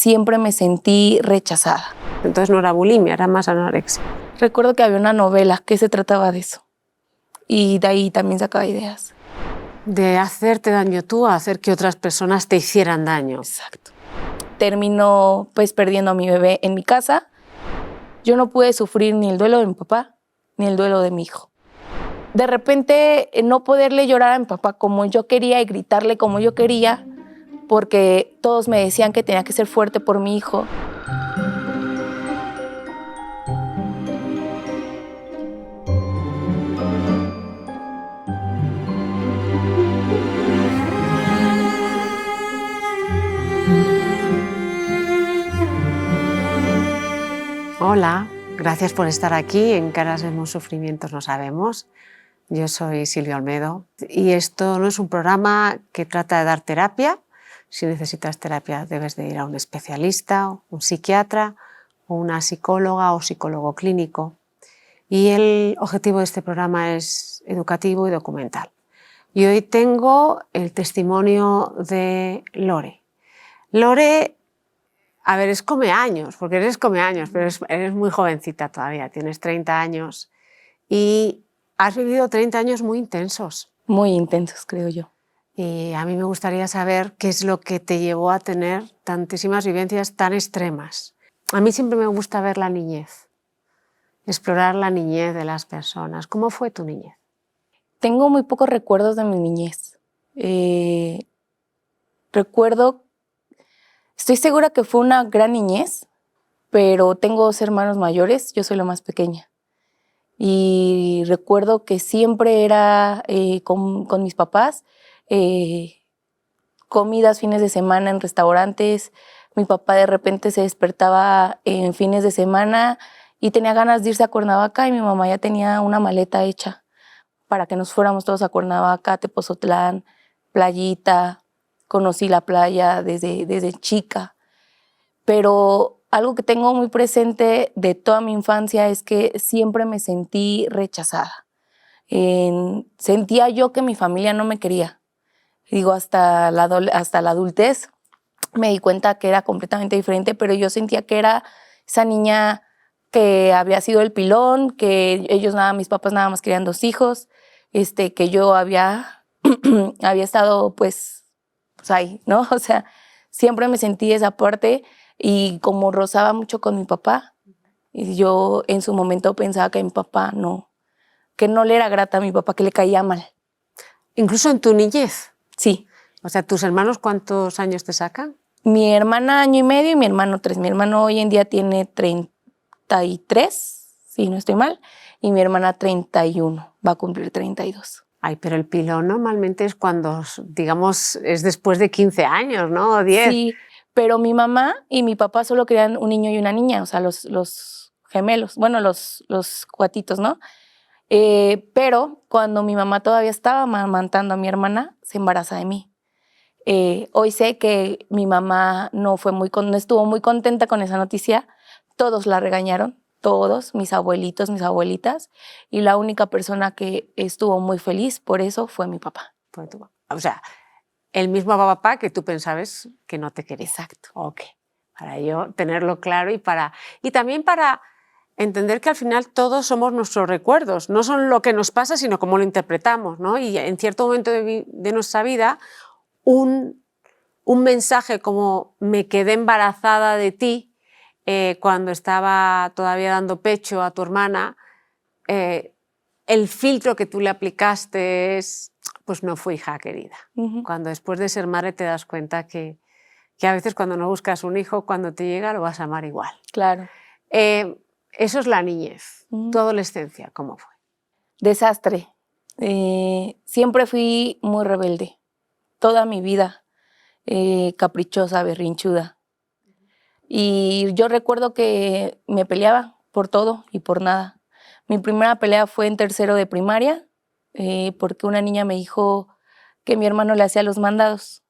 siempre me sentí rechazada. Entonces no era bulimia, era más anorexia. Recuerdo que había una novela que se trataba de eso y de ahí también sacaba ideas. De hacerte daño tú a hacer que otras personas te hicieran daño. Exacto. Terminó pues perdiendo a mi bebé en mi casa. Yo no pude sufrir ni el duelo de mi papá ni el duelo de mi hijo. De repente no poderle llorar a mi papá como yo quería y gritarle como yo quería, porque todos me decían que tenía que ser fuerte por mi hijo. Hola, gracias por estar aquí en Caras Vemos, Sufrimientos No Sabemos. Yo soy Silvia Olmedo y esto no es un programa que trata de dar terapia. Si necesitas terapia debes de ir a un especialista, un psiquiatra o una psicóloga o psicólogo clínico. Y el objetivo de este programa es educativo y documental. Y hoy tengo el testimonio de Lore. Lore, a ver, es comeaños, porque eres comeaños, pero eres muy jovencita todavía, tienes 30 años y has vivido 30 años muy intensos. Muy intensos, creo yo. Y a mí me gustaría saber qué es lo que te llevó a tener tantísimas vivencias tan extremas. A mí siempre me gusta ver la niñez, explorar la niñez de las personas. ¿Cómo fue tu niñez? Tengo muy pocos recuerdos de mi niñez. Recuerdo, estoy segura que fue una gran niñez, pero tengo 2 hermanos mayores, yo soy la más pequeña. Y recuerdo que siempre era con mis papás, comidas fines de semana en restaurantes. Mi papá de repente se despertaba en fines de semana y tenía ganas de irse a Cuernavaca y mi mamá ya tenía una maleta hecha para que nos fuéramos todos a Cuernavaca, Tepozotlán, playita. Conocí la playa desde chica. Pero algo que tengo muy presente de toda mi infancia es que siempre me sentí rechazada. Sentía yo que mi familia no me quería. Digo, hasta la adultez me di cuenta que era completamente diferente, pero yo sentía que era esa niña que había sido el pilón, que mis papás nada más querían 2 hijos, que yo había estado pues ahí, ¿no? O sea, siempre me sentí esa parte y como rozaba mucho con mi papá, y yo en su momento pensaba que mi papá que no le era grata a mi papá, que le caía mal. Incluso en tu niñez. Sí. O sea, ¿tus hermanos cuántos años te sacan? Mi hermana 1 año y medio y mi hermano 3. Mi hermano hoy en día tiene 33, si no estoy mal, y mi hermana 31, va a cumplir 32. Ay, pero el pilón normalmente es cuando, digamos, es después de 15 años, ¿no? O 10. Sí, pero mi mamá y mi papá solo querían un niño y una niña, o sea, los gemelos, bueno, los cuatitos, ¿no? Pero cuando mi mamá todavía estaba amamantando a mi hermana, se embaraza de mí. Hoy sé que mi mamá no estuvo muy contenta con esa noticia. Todos la regañaron, todos, mis abuelitos, mis abuelitas, y la única persona que estuvo muy feliz por eso fue mi papá. Fue tu papá. O sea, el mismo papá que tú pensabas que no te quería. Exacto. Ok, para yo tenerlo claro y también para entender que al final todos somos nuestros recuerdos, no son lo que nos pasa, sino cómo lo interpretamos, ¿no? Y en cierto momento de nuestra vida, un mensaje como me quedé embarazada de ti cuando estaba todavía dando pecho a tu hermana, el filtro que tú le aplicaste es, pues no fue hija querida. Cuando después de ser madre te das cuenta que a veces cuando no buscas un hijo, cuando te llega lo vas a amar igual. Claro. Eso es la niñez. Tu adolescencia, ¿cómo fue? Desastre. Siempre fui muy rebelde. Toda mi vida. Caprichosa, berrinchuda. Y yo recuerdo que me peleaba por todo y por nada. Mi primera pelea fue en 3º de primaria, porque una niña me dijo que mi hermano le hacía los mandados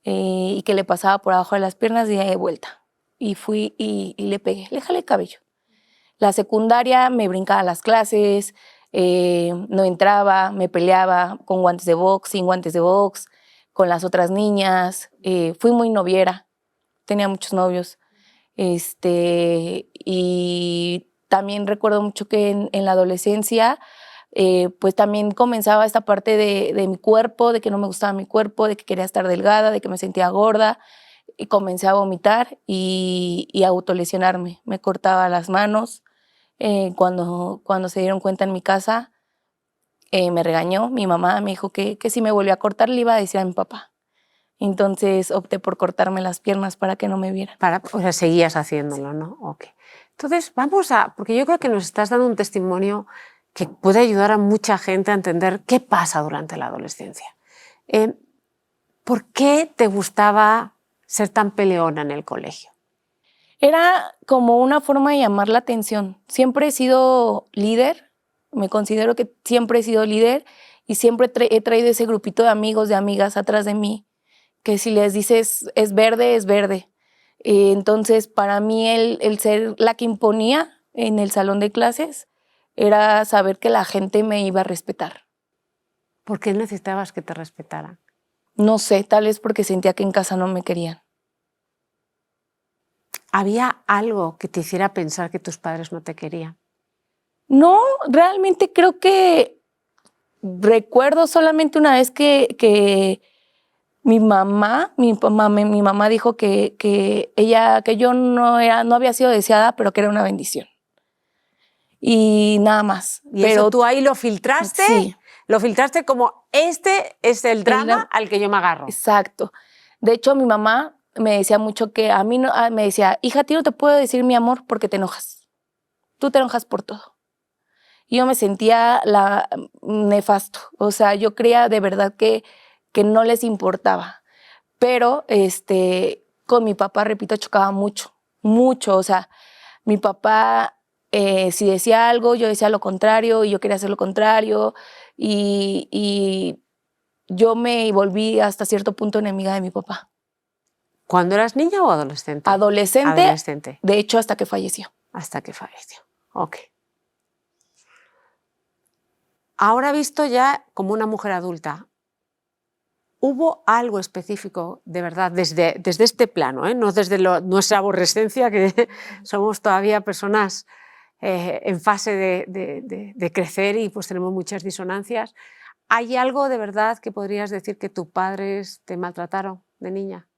y que le pasaba por abajo de las piernas y de vuelta. Y fui y le pegué, le jalé el cabello. La secundaria me brincaba las clases, no entraba, me peleaba con guantes de box, sin guantes de box, con las otras niñas. Fui muy noviera. tenía muchos novios. Y también recuerdo mucho que en la adolescencia, pues también comenzaba esta parte de mi cuerpo, de que no me gustaba mi cuerpo, de que quería estar delgada, de que me sentía gorda, y comencé a vomitar y a autolesionarme. Me cortaba las manos. Cuando se dieron cuenta en mi casa, me regañó mi mamá, me dijo que si me volvía a cortar le iba a decir a mi papá. Entonces opté por cortarme las piernas para que no me vieran. O sea, seguías haciéndolo, ¿no? Ok. Entonces, vamos a... Porque yo creo que nos estás dando un testimonio que puede ayudar a mucha gente a entender qué pasa durante la adolescencia. ¿Por qué te gustaba ser tan peleona en el colegio? Era como una forma de llamar la atención. Siempre he sido líder, me considero que siempre he sido líder y siempre he traído ese grupito de amigos, de amigas atrás de mí, que si les dices es verde, es verde. Entonces, para mí el ser la que imponía en el salón de clases era saber que la gente me iba a respetar. ¿Por qué necesitabas que te respetaran? No sé, tal vez porque sentía que en casa no me querían. ¿Había algo que te hiciera pensar que tus padres no te querían? No, realmente creo que recuerdo solamente una vez que mi mamá dijo que yo no había sido deseada, pero que era una bendición. Y nada más. ¿Y pero eso tú ahí lo filtraste? Sí. Lo filtraste como, este es el drama al que yo me agarro. Exacto. De hecho, mi mamá me decía mucho que a mí no, me decía, hija, a ti no te puedo decir mi amor porque te enojas. Tú te enojas por todo. Y yo me sentía nefasto. O sea, yo creía de verdad que no les importaba. Pero con mi papá, repito, chocaba mucho, mucho. O sea, mi papá, si decía algo, yo decía lo contrario y yo quería hacer lo contrario. Y yo me volví hasta cierto punto enemiga de mi papá. ¿Cuándo eras niña o adolescente? Adolescente. De hecho, hasta que falleció. Hasta que falleció. Ok. Ahora visto ya como una mujer adulta, ¿hubo algo específico, de verdad, desde este plano, no desde nuestra aborrescencia, que somos todavía personas en fase de crecer y pues tenemos muchas disonancias? ¿Hay algo de verdad que podrías decir que tus padres te maltrataron de niña?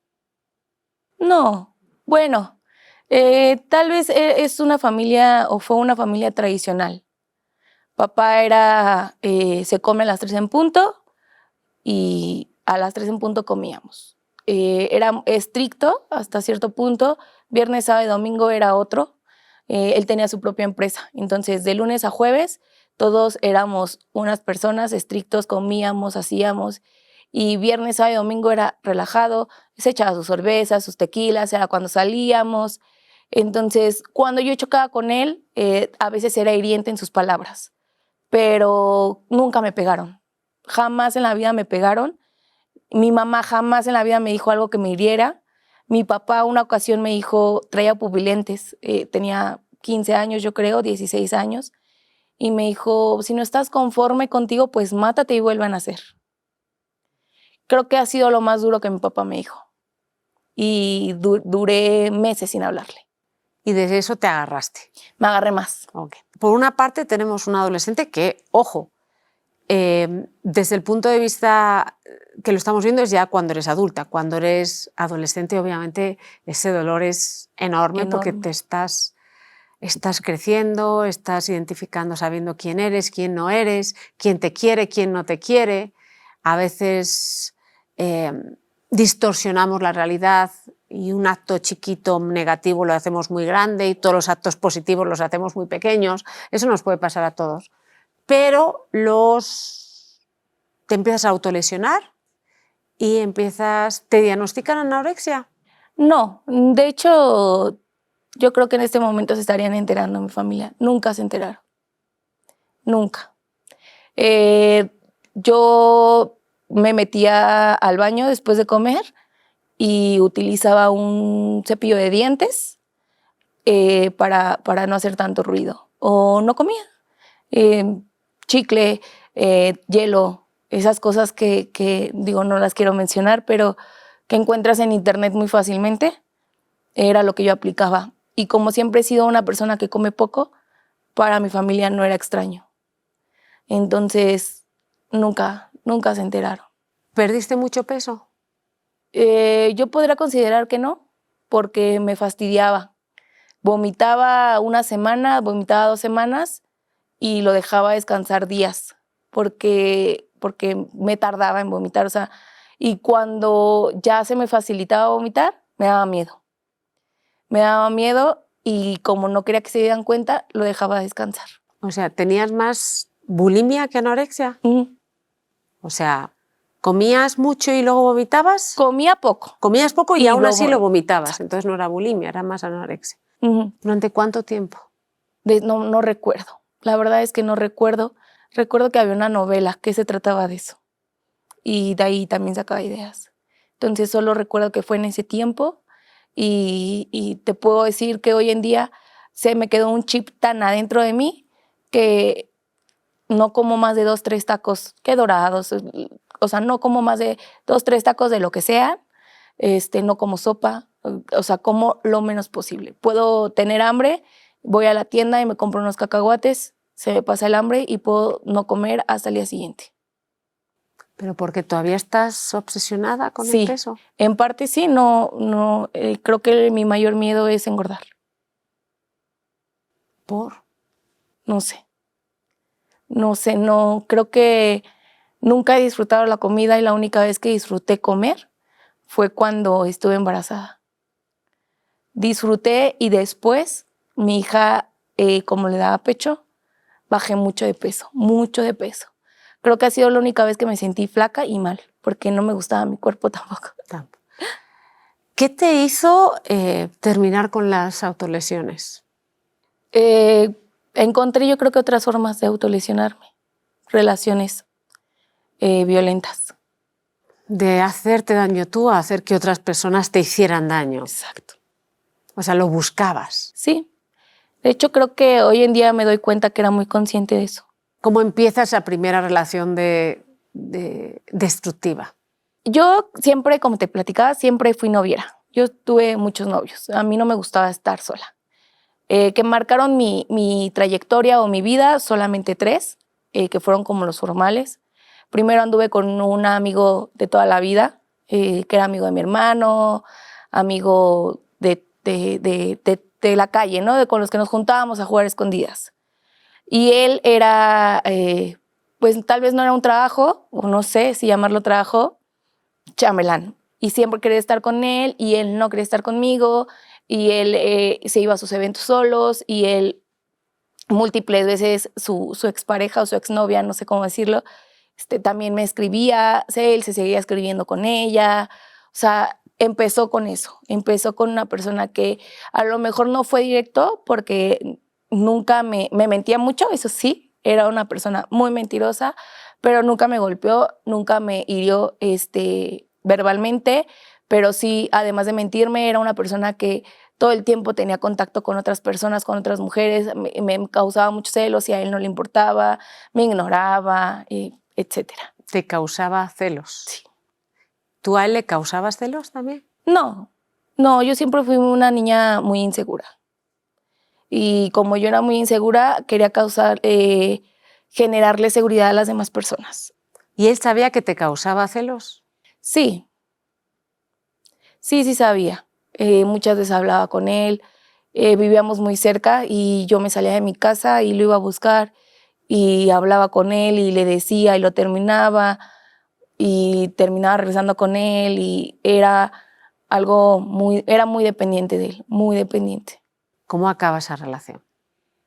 No, bueno, tal vez es una familia o fue una familia tradicional. Papá se come a las 3 en punto y a las 3 en punto comíamos. Era estricto hasta cierto punto, viernes, sábado y domingo era otro. Él tenía su propia empresa, entonces de lunes a jueves todos éramos unas personas estrictos, comíamos, hacíamos, y viernes, sábado y domingo era relajado, se echaba sus cervezas, sus tequilas, era cuando salíamos. Entonces, cuando yo chocaba con él, a veces era hiriente en sus palabras, pero nunca me pegaron. Jamás en la vida me pegaron. Mi mamá jamás en la vida me dijo algo que me hiriera. Mi papá una ocasión me dijo, traía pupilentes, tenía 15 años yo creo, 16 años, y me dijo, si no estás conforme contigo, pues mátate y vuelve a nacer. Creo que ha sido lo más duro que mi papá me dijo. Y duré meses sin hablarle. Y de eso te agarraste. Me agarré más. Okay. Por una parte tenemos un adolescente que, ojo, desde el punto de vista que lo estamos viendo es ya cuando eres adulta. Cuando eres adolescente, obviamente, ese dolor es enorme. Porque te estás creciendo, estás identificando, sabiendo quién eres, quién no eres, quién te quiere, quién no te quiere. A veces distorsionamos la realidad y un acto chiquito negativo lo hacemos muy grande y todos los actos positivos los hacemos muy pequeños. Eso nos puede pasar a todos. Pero te empiezas a autolesionar y ¿te diagnostican anorexia? No, de hecho, yo creo que en este momento se estarían enterando mi familia. Nunca se enteraron. Nunca. Yo me metía al baño después de comer y utilizaba un cepillo de dientes para no hacer tanto ruido. O no comía. Chicle, hielo, esas cosas que digo, no las quiero mencionar, pero que encuentras en internet muy fácilmente. Era lo que yo aplicaba. Y como siempre he sido una persona que come poco, para mi familia no era extraño. Entonces, nunca se enteraron. ¿Perdiste mucho peso? Yo podría considerar que no, porque me fastidiaba. Vomitaba una semana, vomitaba 2 semanas y lo dejaba descansar días, porque me tardaba en vomitar. O sea, y cuando ya se me facilitaba vomitar, me daba miedo. Me daba miedo y como no quería que se dieran cuenta, lo dejaba descansar. O sea, ¿tenías más bulimia que anorexia? Ujú. O sea, ¿comías mucho y luego vomitabas? Comía poco. Comías poco y Y aún lo así vo- lo vomitabas. Exacto. Entonces no era bulimia, era más anorexia. Ujú. ¿Durante cuánto tiempo? No recuerdo. La verdad es que no recuerdo. Recuerdo que había una novela que se trataba de eso. Y de ahí también sacaba ideas. Entonces solo recuerdo que fue en ese tiempo y te puedo decir que hoy en día se me quedó un chip tan adentro de mí que no como más de 2, 3 tacos que dorados. O sea, no como más de 2, 3 tacos de lo que sea. No como sopa. O sea, como lo menos posible. Puedo tener hambre, voy a la tienda y me compro unos cacahuates, se me pasa el hambre y puedo no comer hasta el día siguiente. ¿Pero porque todavía estás obsesionada con el Sí, peso? en parte sí, creo que mi mayor miedo es engordar. ¿Por? No sé, creo que nunca he disfrutado la comida y la única vez que disfruté comer fue cuando estuve embarazada. Disfruté y después mi hija, como le daba pecho, bajé mucho de peso, mucho de peso. Creo que ha sido la única vez que me sentí flaca y mal, porque no me gustaba mi cuerpo tampoco. ¿Qué te hizo terminar con las autolesiones? Encontré yo creo que otras formas de autolesionarme, relaciones violentas. De hacerte daño tú a hacer que otras personas te hicieran daño. Exacto. O sea, lo buscabas. Sí. De hecho, creo que hoy en día me doy cuenta que era muy consciente de eso. ¿Cómo empieza esa primera relación destructiva? Yo siempre, como te platicaba, siempre fui noviera. Yo tuve muchos novios. A mí no me gustaba estar sola. Que marcaron mi trayectoria o mi vida, solamente 3, que fueron como los formales. Primero anduve con un amigo de toda la vida, que era amigo de mi hermano, amigo de la calle, ¿no? Con los que nos juntábamos a jugar escondidas. Y él era, pues tal vez no era un trabajo, o no sé si llamarlo trabajo, chambelán. Y siempre quería estar con él y él no quería estar conmigo y él se iba a sus eventos solos y él múltiples veces su expareja o su exnovia, no sé cómo decirlo, también me escribía, él se seguía escribiendo con ella. O sea, empezó con eso, empezó con una persona que a lo mejor no fue directo porque nunca me mentía mucho, eso sí, era una persona muy mentirosa, pero nunca me golpeó, nunca me hirió verbalmente, pero sí, además de mentirme, era una persona que todo el tiempo tenía contacto con otras personas, con otras mujeres, me causaba mucho celos y a él no le importaba, me ignoraba, etcétera. ¿Te causaba celos? Sí. ¿Tú a él le causabas celos también? No, yo siempre fui una niña muy insegura. Y como yo era muy insegura, quería generarle seguridad a las demás personas. ¿Y él sabía que te causaba celos? Sí sabía. Muchas veces hablaba con él, vivíamos muy cerca y yo me salía de mi casa y lo iba a buscar y hablaba con él y le decía y lo terminaba y terminaba regresando con él y era muy dependiente de él, muy dependiente. ¿Cómo acaba esa relación?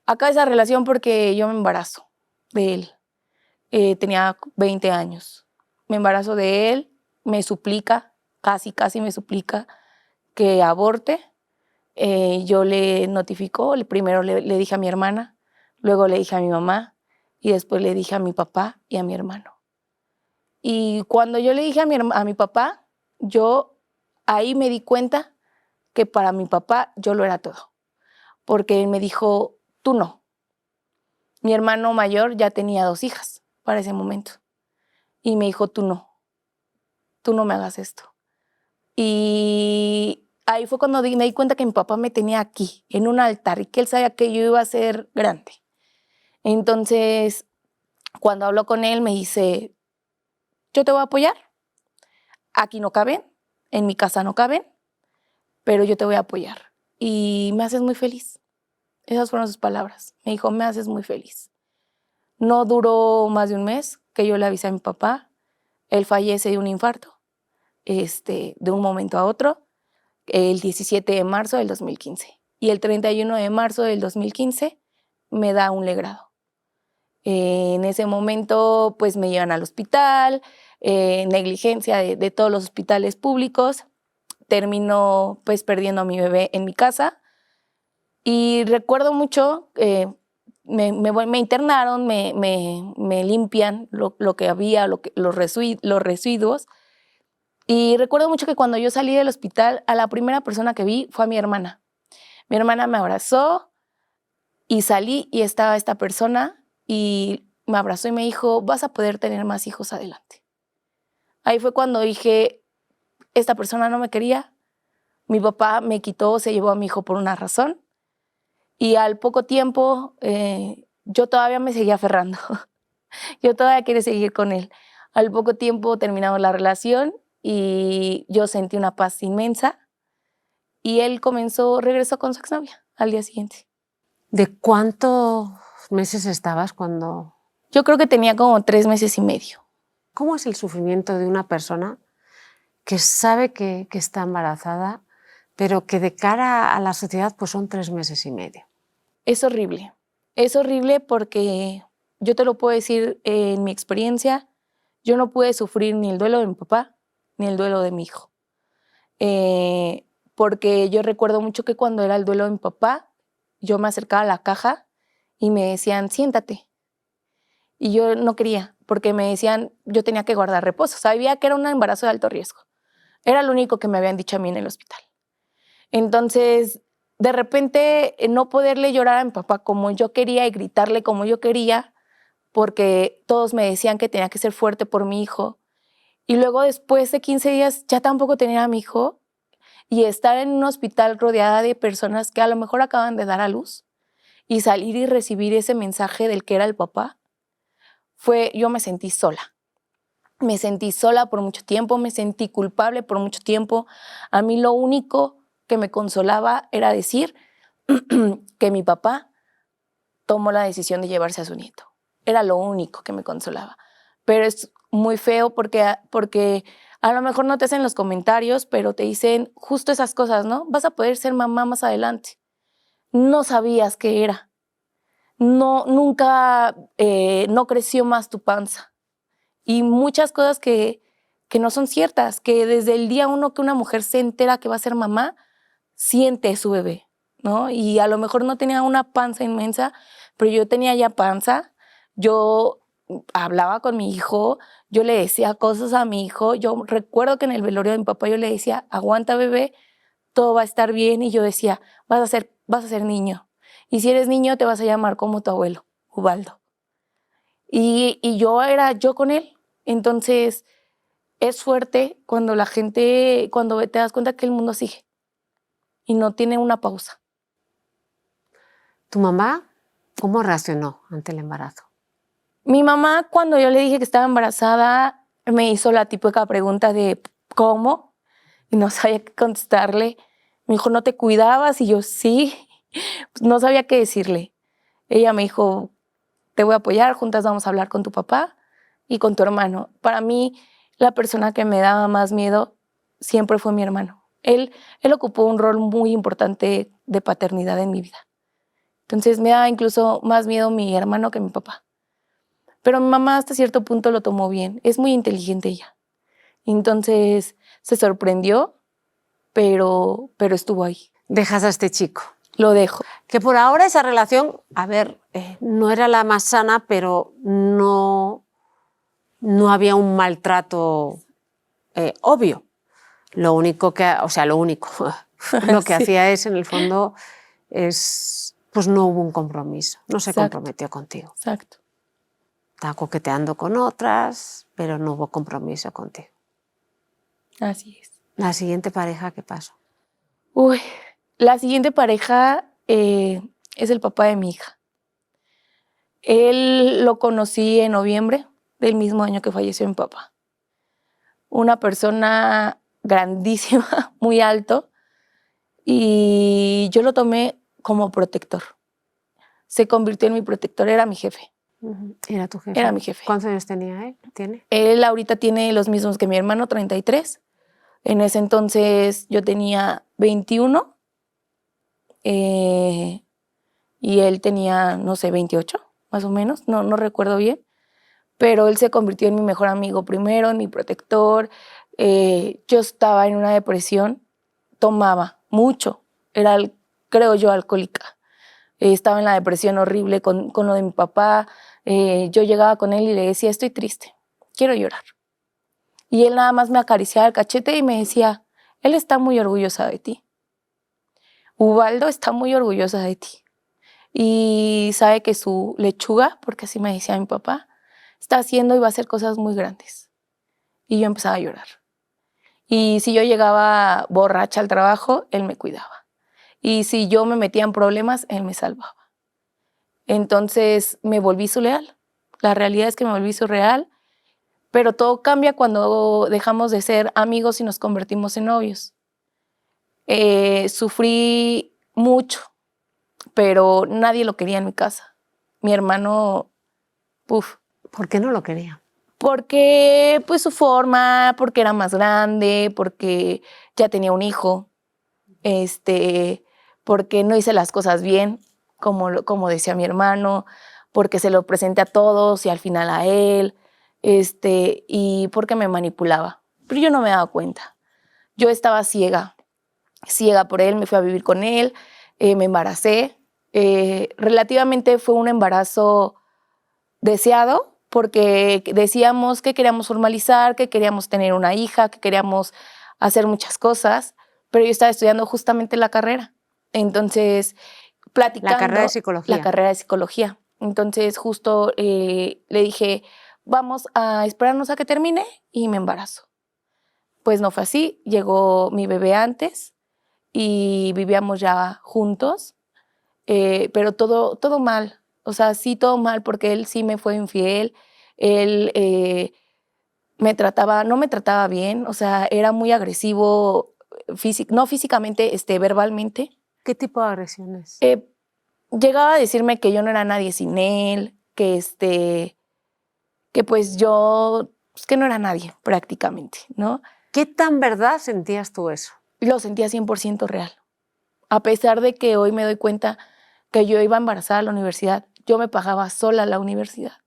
Acá esa relación porque yo me embarazo de él. Tenía 20 años. Me embarazo de él, me suplica, casi me suplica que aborte. Yo le notificó, primero le dije a mi hermana, luego le dije a mi mamá y después le dije a mi papá y a mi hermano. Y cuando yo le dije a mi papá, yo ahí me di cuenta que para mi papá yo lo era todo, porque él me dijo, tú no. Mi hermano mayor ya tenía 2 hijas para ese momento y me dijo, tú no me hagas esto. Y ahí fue cuando me di cuenta que mi papá me tenía aquí, en un altar, y que él sabía que yo iba a ser grande. Entonces, cuando hablo con él, me dice, yo te voy a apoyar, aquí no caben, en mi casa no caben, pero yo te voy a apoyar. Y me haces muy feliz. Esas fueron sus palabras. Me dijo, me haces muy feliz. No duró más de un mes que yo le avisé a mi papá. Él fallece de un infarto, de un momento a otro, el 17 de marzo del 2015. Y el 31 de marzo del 2015 me da un legrado. En ese momento, pues me llevan al hospital, negligencia de todos los hospitales públicos. Termino pues perdiendo a mi bebé en mi casa. Y recuerdo mucho, me internaron, me limpian lo que había, los residuos. Y recuerdo mucho que cuando yo salí del hospital, a la primera persona que vi fue a mi hermana. Mi hermana me abrazó y salí y estaba esta persona y me abrazó y me dijo, vas a poder tener más hijos adelante. Ahí fue cuando dije, esta persona no me quería, mi papá me quitó, se llevó a mi hijo por una razón y al poco tiempo yo todavía me seguía aferrando. Yo todavía quería seguir con él. Al poco tiempo terminamos la relación y yo sentí una paz inmensa y él regresó con su exnovia al día siguiente. ¿De cuántos meses estabas cuando...? Yo creo que tenía como 3 meses y medio. ¿Cómo es el sufrimiento de una persona que sabe que está embarazada, pero que de cara a la sociedad pues son 3 meses y medio? Es horrible. Es horrible porque yo te lo puedo decir en mi experiencia, yo no pude sufrir ni el duelo de mi papá ni el duelo de mi hijo. Porque yo recuerdo mucho que cuando era el duelo de mi papá, yo me acercaba a la caja y me decían, siéntate. Y yo no quería, porque me decían, yo tenía que guardar reposo. Sabía que era un embarazo de alto riesgo. Era lo único que me habían dicho a mí en el hospital. Entonces, de repente, no poderle llorar a mi papá como yo quería y gritarle como yo quería, porque todos me decían que tenía que ser fuerte por mi hijo. Y luego, después de 15 días, ya tampoco tenía a mi hijo. Y estar en un hospital rodeada de personas que a lo mejor acaban de dar a luz y salir y recibir ese mensaje del que era el papá, yo me sentí sola. Me sentí sola por mucho tiempo, me sentí culpable por mucho tiempo. A mí lo único que me consolaba era decir que mi papá tomó la decisión de llevarse a su nieto. Era lo único que me consolaba. Pero es muy feo porque a lo mejor no te hacen los comentarios, pero te dicen justo esas cosas, ¿no? Vas a poder ser mamá más adelante. No sabías qué era. No, nunca, no creció más tu panza. Y muchas cosas que no son ciertas, que desde el día uno que una mujer se entera que va a ser mamá, siente su bebé, ¿no? Y a lo mejor no tenía una panza inmensa, pero yo tenía ya panza. Yo hablaba con mi hijo, yo le decía cosas a mi hijo. Yo recuerdo que en el velorio de mi papá yo le decía, aguanta bebé, todo va a estar bien. Y yo decía, vas a ser niño. Y si eres niño te vas a llamar como tu abuelo, Ubaldo. Y yo era yo con él. Entonces es fuerte cuando cuando te das cuenta que el mundo sigue y no tiene una pausa. ¿Tu mamá cómo reaccionó ante el embarazo? Mi mamá, cuando yo le dije que estaba embarazada, me hizo la típica pregunta de ¿cómo? Y no sabía qué contestarle. Me dijo, ¿no te cuidabas? Y yo, sí. Pues no sabía qué decirle. Ella me dijo, te voy a apoyar, juntas vamos a hablar con tu papá y con tu hermano. Para mí, la persona que me daba más miedo siempre fue mi hermano. Él ocupó un rol muy importante de paternidad en mi vida. Entonces me daba incluso más miedo mi hermano que mi papá. Pero mi mamá hasta cierto punto lo tomó bien. Es muy inteligente ella. Entonces se sorprendió, pero estuvo ahí. Dejas a este chico. Lo dejo. Que por ahora esa relación, a ver, no era la más sana, pero no había un maltrato obvio. Lo único que, o sea, lo que Sí. hacía es, en el fondo, pues no hubo un compromiso, no se Exacto. comprometió contigo. Exacto. Estaba coqueteando con otras, pero no hubo compromiso contigo. Así es. La siguiente pareja, ¿qué pasó? Uy, la siguiente pareja es el papá de mi hija. Él lo conocí en noviembre del mismo año que falleció mi papá. Una persona grandísima, muy alto, y yo lo tomé como protector. Se convirtió en mi protector, era mi jefe. Era tu jefe. Era mi jefe. ¿Cuántos años tenía él? ¿Tiene? Él ahorita tiene los mismos que mi hermano, 33. En ese entonces yo tenía 21 y él tenía, no sé, 28, más o menos, no recuerdo bien. Pero él se convirtió en mi mejor amigo primero, en mi protector. Yo estaba en una depresión, tomaba mucho, era, creo yo, alcohólica. Estaba en la depresión horrible con lo de mi papá. Yo llegaba con él y le decía, estoy triste, quiero llorar. Y él nada más me acariciaba el cachete y me decía, él está muy orgullosa de ti. Ubaldo está muy orgullosa de ti. Y sabe que su lechuga, porque así me decía mi papá, está haciendo y va a hacer cosas muy grandes. Y yo empezaba a llorar. Y si yo llegaba borracha al trabajo, él me cuidaba. Y si yo me metía en problemas, él me salvaba. Entonces me volví su leal. La realidad es que me volví su real, pero todo cambia cuando dejamos de ser amigos y nos convertimos en novios. Sufrí mucho, pero nadie lo quería en mi casa. Mi hermano, uff. ¿Por qué no lo quería? Porque pues su forma, porque era más grande, porque ya tenía un hijo, porque no hice las cosas bien, como decía mi hermano, porque se lo presenté a todos y al final a él, y porque me manipulaba. Pero yo no me daba cuenta. Yo estaba ciega por él, me fui a vivir con él, me embaracé. Relativamente fue un embarazo deseado, porque decíamos que queríamos formalizar, que queríamos tener una hija, que queríamos hacer muchas cosas, pero yo estaba estudiando justamente la carrera. Entonces, platicando... La carrera de psicología. La carrera de psicología. Entonces, justo le dije, vamos a esperarnos a que termine y me embarazo. Pues no fue así, llegó mi bebé antes y vivíamos ya juntos, pero todo mal. O sea, sí, todo mal, porque él sí me fue infiel. Él no me trataba bien, o sea, era muy agresivo, no físicamente, verbalmente. ¿Qué tipo de agresiones? Llegaba a decirme que yo no era nadie sin él, que pues yo, pues que no era nadie prácticamente, ¿no? ¿Qué tan verdad sentías tú eso? Lo sentía 100% real. A pesar de que hoy me doy cuenta que yo iba embarazada a la universidad, yo me pagaba sola la universidad.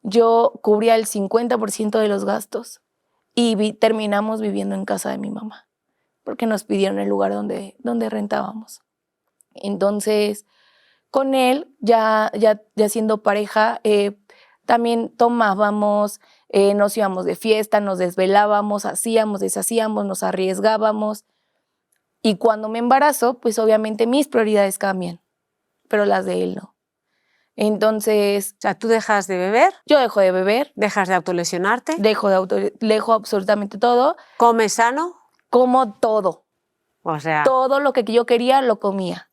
Yo cubría el 50% de los gastos y terminamos viviendo en casa de mi mamá, porque nos pidieron el lugar donde rentábamos. Entonces, con él, ya siendo pareja, también tomábamos, nos íbamos de fiesta, nos desvelábamos, hacíamos, deshacíamos, nos arriesgábamos. Y cuando me embarazo, pues obviamente mis prioridades cambian, pero las de él no. Entonces... O sea, tú dejas de beber. Yo dejo de beber. Dejas de autolesionarte. Dejo absolutamente todo. ¿Comes sano? Como todo. O sea... Todo lo que yo quería lo comía.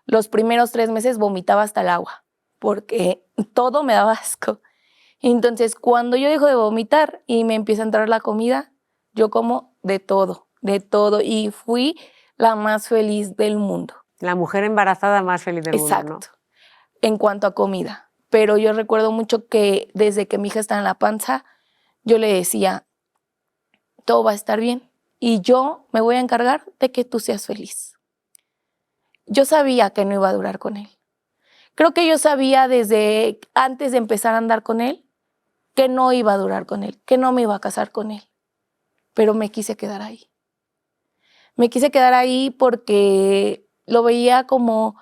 Los primeros 3 meses vomitaba hasta el agua, porque todo me daba asco. Entonces, cuando yo dejo de vomitar y me empieza a entrar la comida, yo como de todo. Y fui la más feliz del mundo. La mujer embarazada más feliz del mundo, ¿no? Exacto. En cuanto a comida. Pero yo recuerdo mucho que desde que mi hija estaba en la panza, yo le decía, todo va a estar bien y yo me voy a encargar de que tú seas feliz. Yo sabía que no iba a durar con él. Creo que yo sabía desde antes de empezar a andar con él que no iba a durar con él, que no me iba a casar con él. Pero me quise quedar ahí. Me quise quedar ahí porque lo veía como...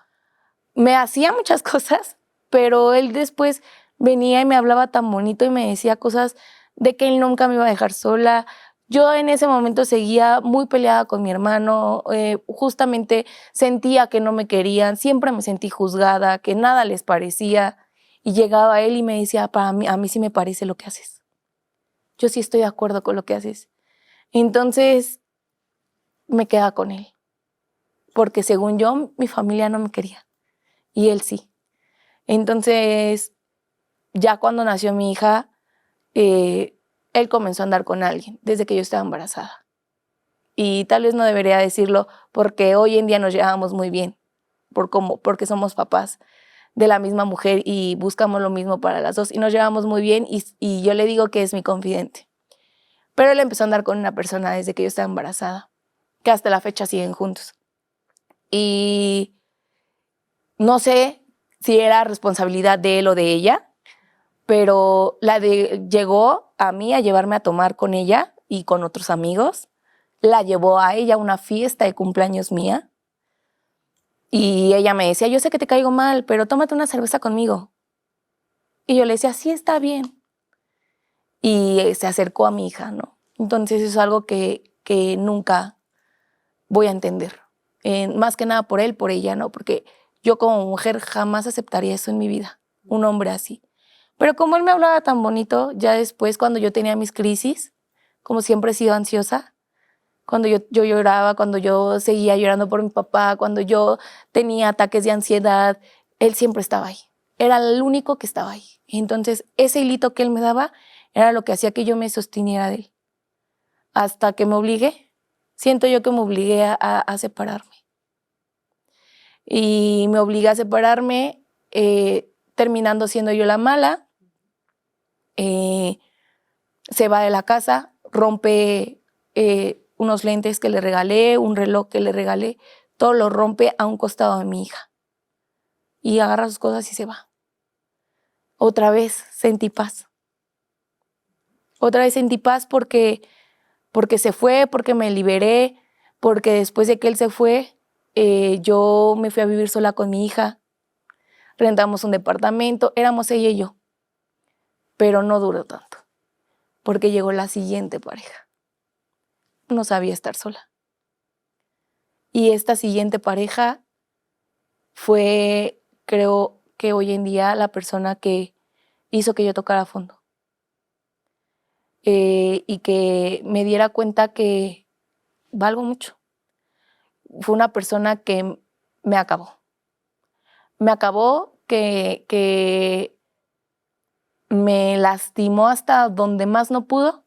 Me hacía muchas cosas, pero él después venía y me hablaba tan bonito y me decía cosas de que él nunca me iba a dejar sola. Yo en ese momento seguía muy peleada con mi hermano, justamente sentía que no me querían, siempre me sentí juzgada, que nada les parecía. Y llegaba él y me decía, a mí sí me parece lo que haces. Yo sí estoy de acuerdo con lo que haces. Entonces me quedaba con él. porque según yo, mi familia no me quería y él sí. Entonces, ya cuando nació mi hija, él comenzó a andar con alguien desde que yo estaba embarazada. Y tal vez no debería decirlo porque hoy en día nos llevamos muy bien, porque somos papás de la misma mujer y buscamos lo mismo para las dos y nos llevamos muy bien y yo le digo que es mi confidente. Pero él empezó a andar con una persona desde que yo estaba embarazada, que hasta la fecha siguen juntos. Y no sé si era responsabilidad de él o de ella, pero llegó a mí a llevarme a tomar con ella y con otros amigos. La llevó a ella a una fiesta de cumpleaños mía. Y ella me decía, yo sé que te caigo mal, pero tómate una cerveza conmigo. Y yo le decía, sí, está bien. Y se acercó a mi hija, ¿no? Entonces eso es algo que nunca voy a entender. Más que nada por él, por ella, ¿no? Porque yo como mujer jamás aceptaría eso en mi vida, un hombre así. Pero como él me hablaba tan bonito, ya después cuando yo tenía mis crisis, como siempre he sido ansiosa, cuando yo lloraba, cuando yo seguía llorando por mi papá, cuando yo tenía ataques de ansiedad, él siempre estaba ahí. Era el único que estaba ahí. Entonces, ese hilito que él me daba era lo que hacía que yo me sosteniera de él. Hasta que me obligué. Siento yo que me obligué a separarme. Y me obligué a separarme, terminando siendo yo la mala. Se va de la casa, rompe unos lentes que le regalé, un reloj que le regalé, todo lo rompe a un costado de mi hija. Y agarra sus cosas y se va. Otra vez sentí paz. Otra vez sentí paz porque se fue, porque me liberé, porque después de que él se fue, yo me fui a vivir sola con mi hija. Rentamos un departamento, éramos ella y yo. Pero no duró tanto, porque llegó la siguiente pareja. No sabía estar sola. Y esta siguiente pareja fue, creo que hoy en día, la persona que hizo que yo tocara a fondo. Y que me diera cuenta que valgo mucho. Fue una persona que me acabó. Me acabó, que me lastimó hasta donde más no pudo.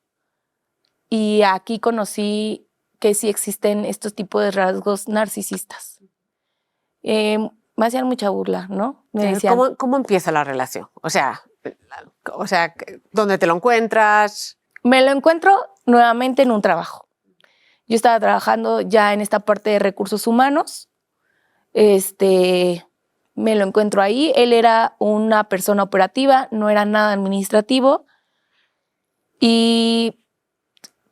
Y aquí conocí que sí existen estos tipos de rasgos narcisistas. Me hacían mucha burla, ¿no? Me decían, ¿Cómo empieza la relación? O sea, ¿dónde te lo encuentras? me lo encuentro nuevamente en un trabajo. Yo estaba trabajando ya en esta parte de recursos humanos. Me lo encuentro ahí. Él era una persona operativa, no era nada administrativo. Y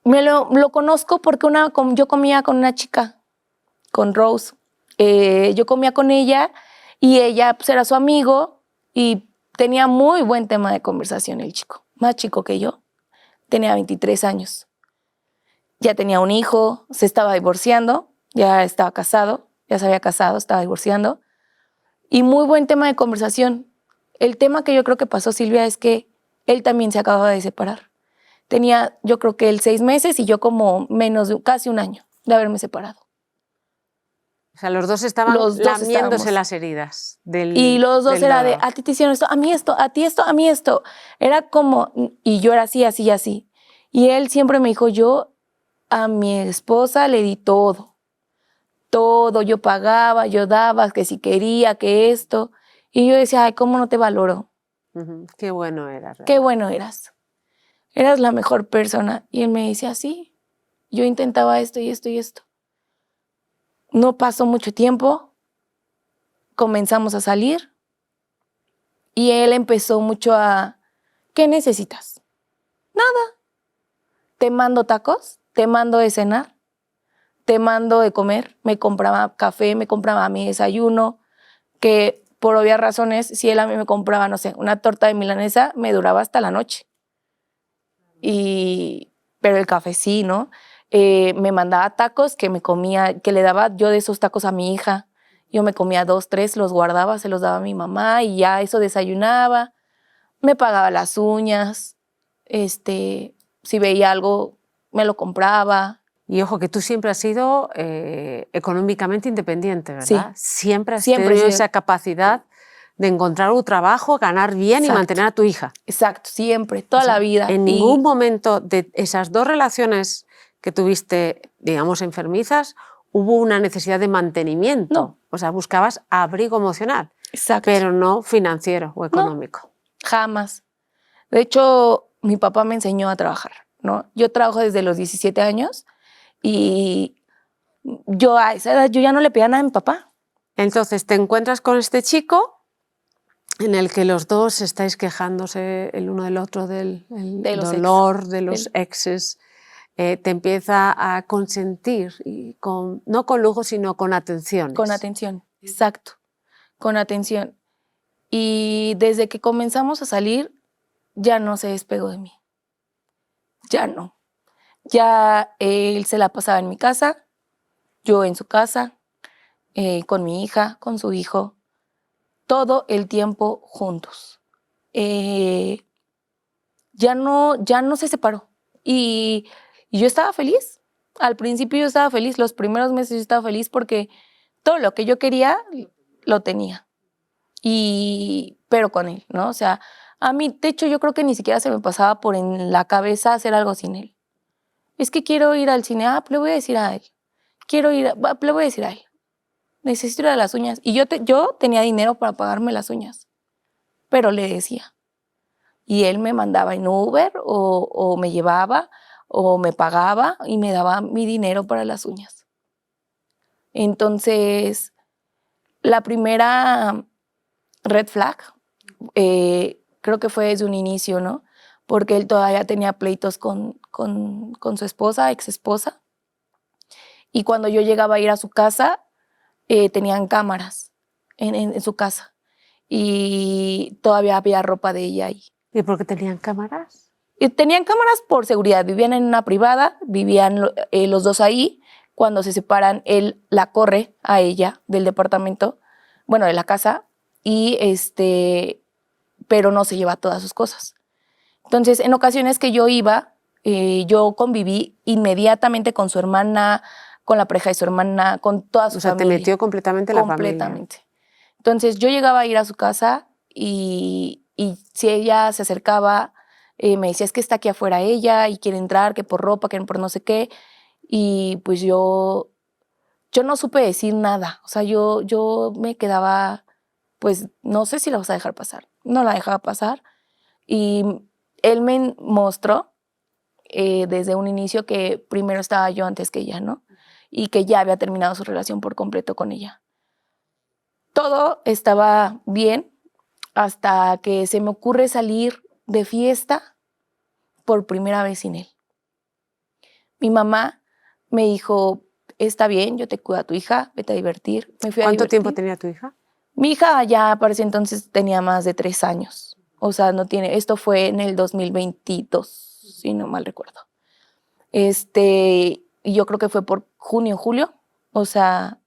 lo conozco porque yo comía con una chica, con Rose. Yo comía con ella y ella pues, era su amigo y tenía muy buen tema de conversación el chico, más chico que yo. Tenía 23 años. Ya tenía un hijo, se estaba divorciando, ya estaba casado, ya se había casado, estaba divorciando. Y muy buen tema de conversación. El tema que yo creo que pasó, Silvia, es que él también se acababa de separar. Tenía, yo creo que él 6 meses y yo como casi un año de haberme separado. O sea, los dos estaban lamiéndose las heridas y los dos era de, dolor. a ti te hicieron esto, a mí esto, a ti esto, a mí esto. Era como, y yo era así, así, así. Y él siempre me dijo, yo a mi esposa le di todo. Todo, yo pagaba, yo daba, que si quería, que esto. Y yo decía, ay, ¿cómo no te valoro? Qué bueno eras. ¿Verdad? Qué bueno eras. Eras la mejor persona. Y él me decía, sí, yo intentaba esto y esto y esto. No pasó mucho tiempo, comenzamos a salir y él empezó mucho a, ¿qué necesitas? Nada. Te mando tacos, te mando de cenar, te mando de comer. Me compraba café, me compraba mi desayuno, que por obvias razones, si él a mí me compraba, no sé, una torta de milanesa, me duraba hasta la noche. Pero el café sí, ¿no? Me mandaba tacos que me comía, que le daba yo de esos tacos a mi hija. Yo me comía 2, 3, los guardaba, se los daba a mi mamá y ya eso desayunaba. Me pagaba las uñas. Si veía algo, me lo compraba. Y ojo, que tú siempre has sido económicamente independiente, ¿verdad? Sí. Siempre has Siempre he tenido sido- esa capacidad de encontrar un trabajo, ganar bien y Exacto. mantener a tu hija. Exacto, siempre, toda O sea, la vida. en ningún momento de esas dos relaciones que tuviste, digamos, enfermizas, hubo una necesidad de mantenimiento. No. O sea, buscabas abrigo emocional, Exacto. pero no financiero o No. económico. Jamás. De hecho, mi papá me enseñó a trabajar, ¿no? Yo trabajo desde los 17 años y yo a esa edad yo ya no le pedía nada a mi papá. Entonces te encuentras con este chico en el que los dos estáis quejándose el uno del otro del De los dolor, de los exes. Te empieza a consentir, y no con lujo, sino con atenciones. Con atención, exacto, con atención. Y desde que comenzamos a salir, ya no se despegó de mí. Ya no. Ya él se la pasaba en mi casa, yo en su casa, con mi hija, con su hijo, todo el tiempo juntos. Ya no se separó. Y yo estaba feliz. Al principio yo estaba feliz, los primeros meses yo estaba feliz porque todo lo que yo quería lo tenía. Pero con él, ¿no? O sea, a mí, de hecho, yo creo que ni siquiera se me pasaba por en la cabeza hacer algo sin él. Es que quiero ir al cine, le voy a decir a él. Le voy a decir a él. Necesito ir a las uñas. Y yo tenía dinero para pagarme las uñas, pero le decía. Y él me mandaba en Uber o me llevaba o me pagaba y me daba mi dinero para las uñas. Entonces, la primera red flag creo que fue desde un inicio, ¿no? Porque él todavía tenía pleitos con su esposa, ex esposa. Y cuando yo llegaba a ir a su casa, tenían cámaras en su casa. Y todavía había ropa de ella ahí. ¿Y por qué tenían cámaras? Tenían cámaras por seguridad, vivían en una privada, vivían los dos ahí. Cuando se separan, él la corre a ella del departamento, bueno, de la casa, pero no se lleva todas sus cosas. Entonces, en ocasiones que yo iba, yo conviví inmediatamente con su hermana, con la pareja de su hermana, con toda su familia. O sea, te metió completamente la familia. Completamente. Entonces, yo llegaba a ir a su casa y si ella se acercaba, me decía, es que está aquí afuera ella y quiere entrar, que por ropa, que por no sé qué. Y pues yo no supe decir nada. O sea, yo me quedaba, pues no sé si la vas a dejar pasar. No la dejaba pasar. Y él me mostró desde un inicio que primero estaba yo antes que ella, ¿no? Y que ya había terminado su relación por completo con ella. Todo estaba bien hasta que se me ocurre salir de fiesta por primera vez sin él. Mi mamá me dijo, está bien, yo te cuido a tu hija, vete a divertir. Me fui a ¿Cuánto divertir. tiempo tenía tu hija? Mi hija ya para ese entonces tenía más de 3 años. O sea, esto fue en el 2022, si no mal recuerdo. Y yo creo que fue por junio, julio, o sea,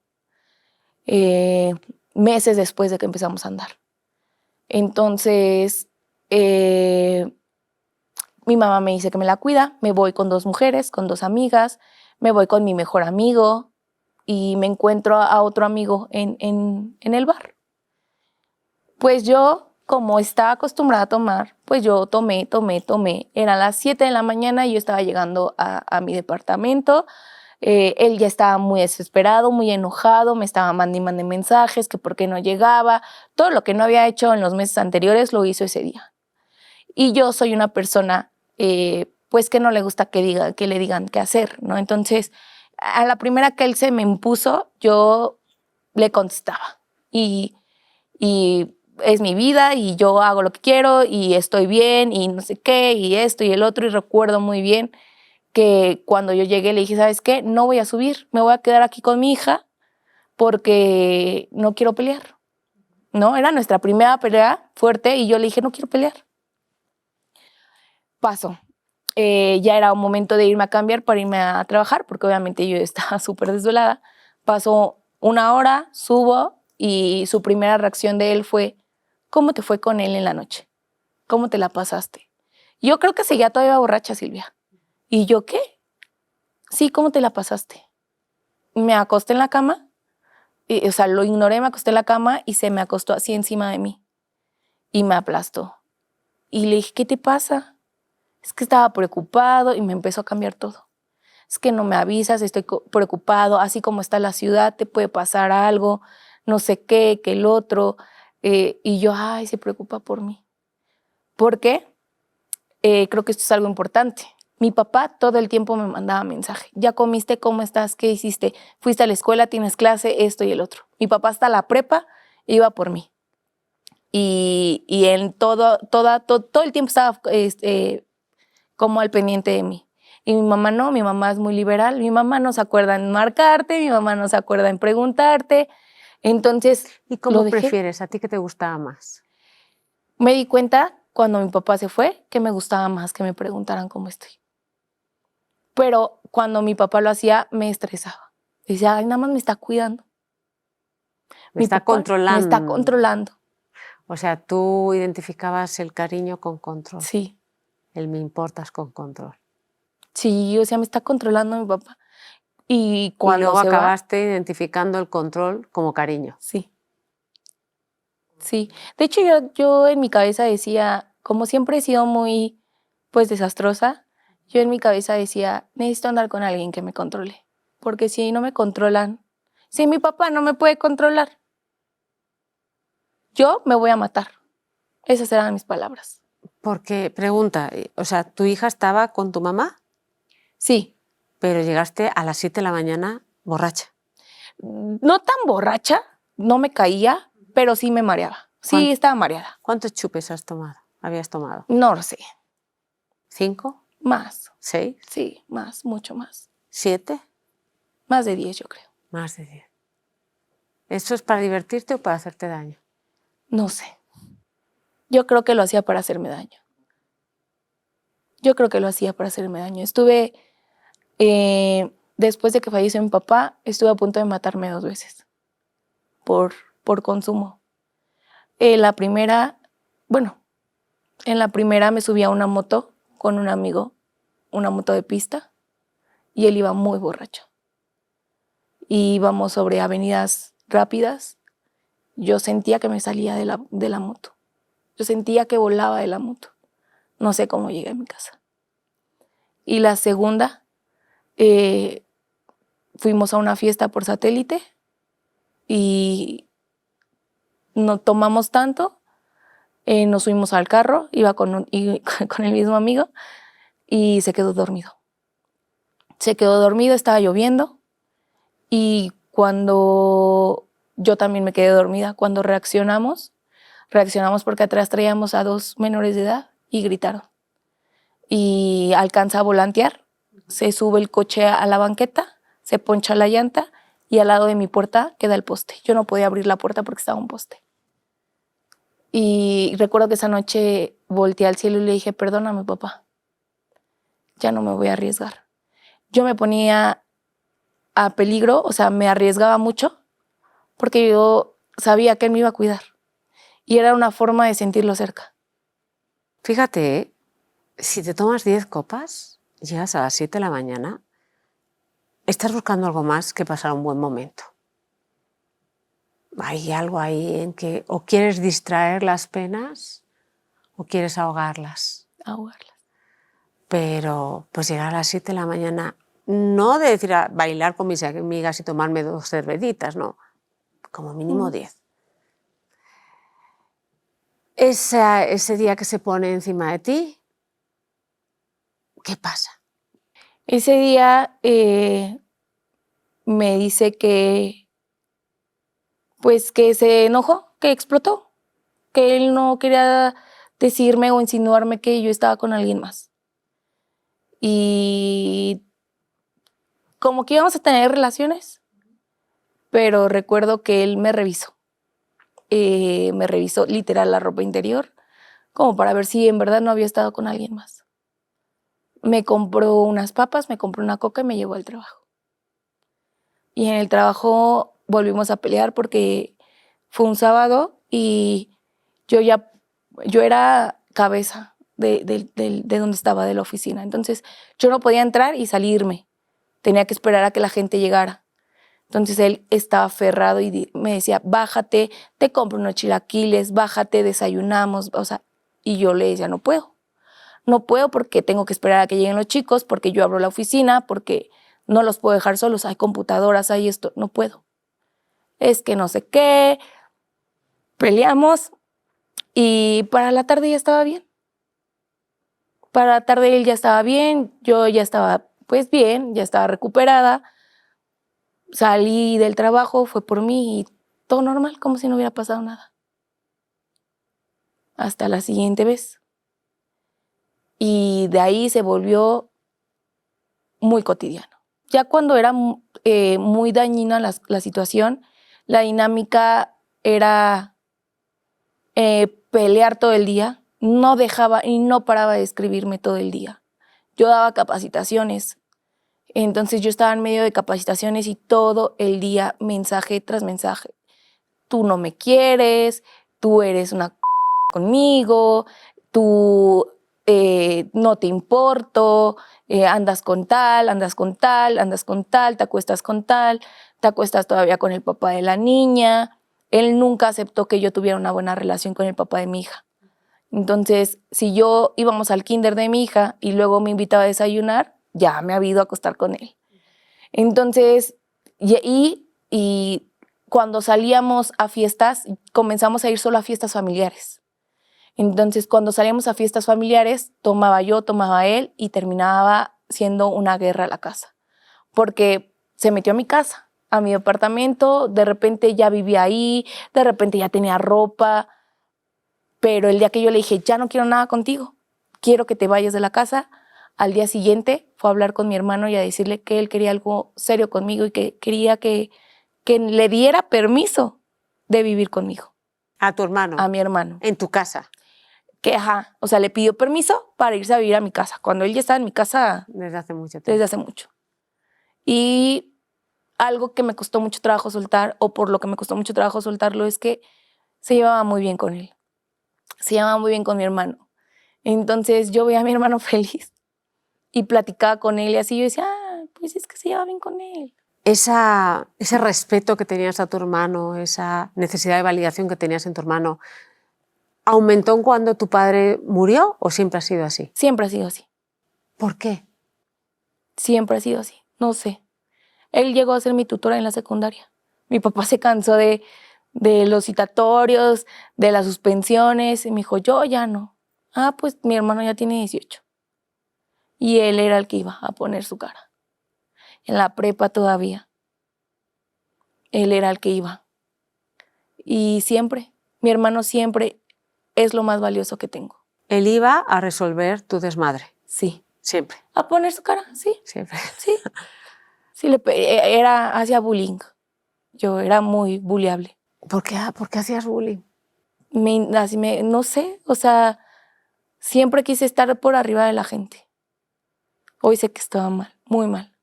meses después de que empezamos a andar. Entonces, mi mamá me dice que me la cuida, me voy con 2 mujeres, con 2 amigas, me voy con mi mejor amigo y me encuentro a otro amigo en el bar. Pues yo, como estaba acostumbrada a tomar, pues yo tomé. Eran las 7 de la mañana y yo estaba llegando a mi departamento. Él ya estaba muy desesperado, muy enojado, me estaba mandando mensajes, que por qué no llegaba. Todo lo que no había hecho en los meses anteriores lo hizo ese día. Y yo soy una persona, pues que no le gusta que le digan qué hacer, ¿no? Entonces, a la primera que él se me impuso, yo le contestaba. Y es mi vida y yo hago lo que quiero y estoy bien y no sé qué y esto y el otro. Y recuerdo muy bien que cuando yo llegué le dije, ¿sabes qué? No voy a subir, me voy a quedar aquí con mi hija porque no quiero pelear, ¿no? Era nuestra primera pelea fuerte y yo le dije, no quiero pelear. Pasó. Ya era un momento de irme a cambiar para irme a trabajar porque obviamente yo estaba súper desvelada. Pasó 1 hora, subo y su primera reacción de él fue, ¿cómo te fue con él en la noche? ¿Cómo te la pasaste? Yo creo que seguía todavía borracha, Silvia. ¿Y yo qué? sí, ¿cómo te la pasaste? Me acosté en la cama, o sea, lo ignoré, me acosté en la cama y se me acostó así encima de mí y me aplastó. Y le dije, ¿qué te pasa? Es que estaba preocupado y me empezó a cambiar todo. Es que no me avisas, estoy preocupado, así como está la ciudad, te puede pasar algo, no sé qué, que el otro. Y yo, ay, se preocupa por mí. ¿Por qué? Creo que esto es algo importante. Mi papá todo el tiempo me mandaba mensaje. ¿Ya comiste? ¿Cómo estás? ¿Qué hiciste? ¿Fuiste a la escuela? ¿Tienes clase? Esto y el otro. Mi papá hasta la prepa iba por mí. Y en todo el tiempo estaba como al pendiente de mí. Y mi mamá no, mi mamá es muy liberal. Mi mamá no se acuerda en marcarte, mi mamá no se acuerda en preguntarte. Entonces, ¿Y lo cómo dejé. prefieres? ¿A ti qué te gustaba más? Me di cuenta cuando mi papá se fue que me gustaba más que me preguntaran cómo estoy. Pero cuando mi papá lo hacía, me estresaba. Decía, ay, nada más me está cuidando. Me Mi está papá me está controlando. controlando. O sea, tú identificabas el cariño con control. Sí, El me importas con control. sí, o sea, me está controlando mi papá. Y Y cuando luego se va, acabaste identificando el control como cariño. sí, sí. De hecho, yo en mi cabeza decía, como siempre he sido muy, pues, desastrosa, yo en mi cabeza decía, necesito andar con alguien que me controle. Porque si no me controlan, si mi papá no me puede controlar, yo me voy a matar. Esas eran mis palabras. Porque, pregunta, o sea, tu hija estaba con tu mamá, Sí, pero llegaste a las 7 de la mañana borracha. no tan borracha, no me caía, pero sí me mareaba. Sí, estaba mareada. ¿Cuántos chupes habías tomado? No lo sé, ¿5? más. ¿6? Sí, más, mucho más. ¿7? Más de 10, yo creo. Más de 10. ¿Eso es para divertirte o para hacerte daño? No sé. Yo creo que lo hacía para hacerme daño. Yo creo que lo hacía para hacerme daño. Estuve, después de que falleció mi papá, estuve a punto de matarme 2 veces por consumo. La primera, bueno, en la primera me subí a una moto con un amigo, una moto de pista, y él iba muy borracho. Y íbamos sobre avenidas rápidas. Yo sentía que me salía de la moto. Yo sentía que volaba de la moto. No sé cómo llegué a mi casa. Y la segunda, fuimos a una fiesta por satélite y no tomamos tanto. Nos subimos al carro, iba con el mismo amigo y se quedó dormido. Se quedó dormido, estaba lloviendo y cuando yo también me quedé dormida, cuando reaccionamos porque atrás traíamos a 2 menores de edad y gritaron. Y alcanza a volantear, se sube el coche a la banqueta, se poncha la llanta y al lado de mi puerta queda el poste. Yo no podía abrir la puerta porque estaba un poste. Y recuerdo que esa noche volteé al cielo y le dije, perdóname, papá, ya no me voy a arriesgar. Yo me ponía a peligro, o sea, me arriesgaba mucho porque yo sabía que él me iba a cuidar. Y era una forma de sentirlo cerca. Fíjate, si te tomas 10 copas, llegas a las 7 de la mañana, estás buscando algo más que pasar un buen momento. Hay algo ahí en que o quieres distraer las penas o quieres ahogarlas. Ahogarlas. Pero pues llegar a las 7 de la mañana, no de decir a bailar con mis amigas y tomarme 2 cervecitas, no, como mínimo 10. Ese día que se pone encima de ti, ¿qué pasa? Ese día me dice que, pues que se enojó, que explotó, que él no quería decirme o insinuarme que yo estaba con alguien más. Y como que íbamos a tener relaciones, pero recuerdo que él me revisó. Me revisó literal la ropa interior, como para ver si en verdad no había estado con alguien más. Me compró unas papas, me compró una coca y me llevó al trabajo. Y en el trabajo volvimos a pelear porque fue un sábado y yo era cabeza de donde estaba, de la oficina. Entonces yo no podía entrar y salirme tenía que esperar a que la gente llegara. Entonces él estaba aferrado y me decía, bájate, te compro unos chilaquiles, bájate, desayunamos, o sea, y yo le decía, no puedo. No puedo porque tengo que esperar a que lleguen los chicos, porque yo abro la oficina, porque no los puedo dejar solos, hay computadoras, hay esto, no puedo. Es que no sé qué, peleamos y para la tarde ya estaba bien. Para la tarde él ya estaba bien, yo ya estaba pues bien, ya estaba recuperada. Salí del trabajo, fue por mí y todo normal, como si no hubiera pasado nada. Hasta la siguiente vez. Y de ahí se volvió muy cotidiano. Ya cuando era muy dañina la situación, la dinámica era pelear todo el día. No dejaba y no paraba de escribirme todo el día. Yo daba capacitaciones. Entonces yo estaba en medio de capacitaciones y todo el día, mensaje tras mensaje. Tú no me quieres, tú eres una conmigo, tú no te importo, andas con tal, andas con tal, andas con tal, te acuestas todavía con el papá de la niña. Él nunca aceptó que yo tuviera una buena relación con el papá de mi hija. Entonces, si yo íbamos al kinder de mi hija y luego me invitaba a desayunar, ya me había ido a acostar con él. Entonces, y cuando salíamos a fiestas, comenzamos a ir solo a fiestas familiares. Entonces, cuando salíamos a fiestas familiares, tomaba yo, tomaba él y terminaba siendo una guerra a la casa. Porque se metió a mi casa, a mi departamento, de repente ya vivía ahí, de repente ya tenía ropa, pero el día que yo le dije, ya no quiero nada contigo, quiero que te vayas de la casa, al día siguiente fue a hablar con mi hermano y a decirle que él quería algo serio conmigo y que quería que le diera permiso de vivir conmigo. ¿A tu hermano? A mi hermano. ¿En tu casa? Que, o sea, le pidió permiso para irse a vivir a mi casa, cuando él ya estaba en mi casa Desde hace mucho tiempo. desde hace mucho. Y algo que me costó mucho trabajo soltar, o por lo que me costó mucho trabajo soltarlo, es que se llevaba muy bien con él. Se llevaba muy bien con mi hermano. Entonces yo veía a mi hermano feliz y platicaba con él y así yo decía, pues es que se lleva bien con él. Ese respeto que tenías a tu hermano, esa necesidad de validación que tenías en tu hermano, ¿aumentó cuando tu padre murió o siempre ha sido así? Siempre ha sido así. ¿Por qué? Siempre ha sido así. No sé. Él llegó a ser mi tutora en la secundaria. Mi papá se cansó de los citatorios, de las suspensiones, y me dijo, yo ya no. Pues mi hermano ya tiene 18. Y él era el que iba a poner su cara. En la prepa todavía. Él era el que iba. Y siempre, mi hermano siempre es lo más valioso que tengo. Él iba a resolver tu desmadre. Sí. Siempre. A poner su cara, sí. Siempre. Sí. Sí, hacía bullying. Yo era muy bulliable. ¿Por qué hacías bullying? No sé, o sea, siempre quise estar por arriba de la gente. Hoy sé que estaba mal, muy mal.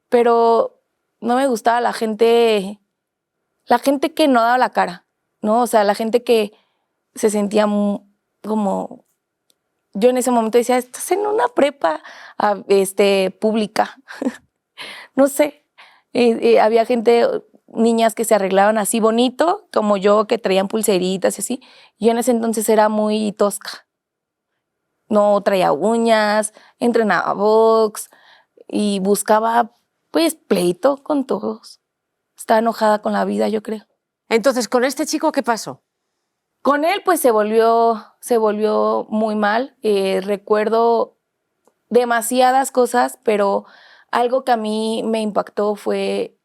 Pero no me gustaba la gente que no daba la cara, ¿no? O sea, la gente que se sentía como... Yo en ese momento decía, estás en una prepa pública. No sé. Había gente, niñas que se arreglaban así bonito, como yo, que traían pulseritas y así. Yo en ese entonces era muy tosca. No traía uñas, entrenaba box y buscaba, pues, pleito con todos. Estaba enojada con la vida, yo creo. Entonces, ¿con este chico qué pasó? Con él, pues, se volvió muy mal. Recuerdo demasiadas cosas, pero algo que a mí me impactó fue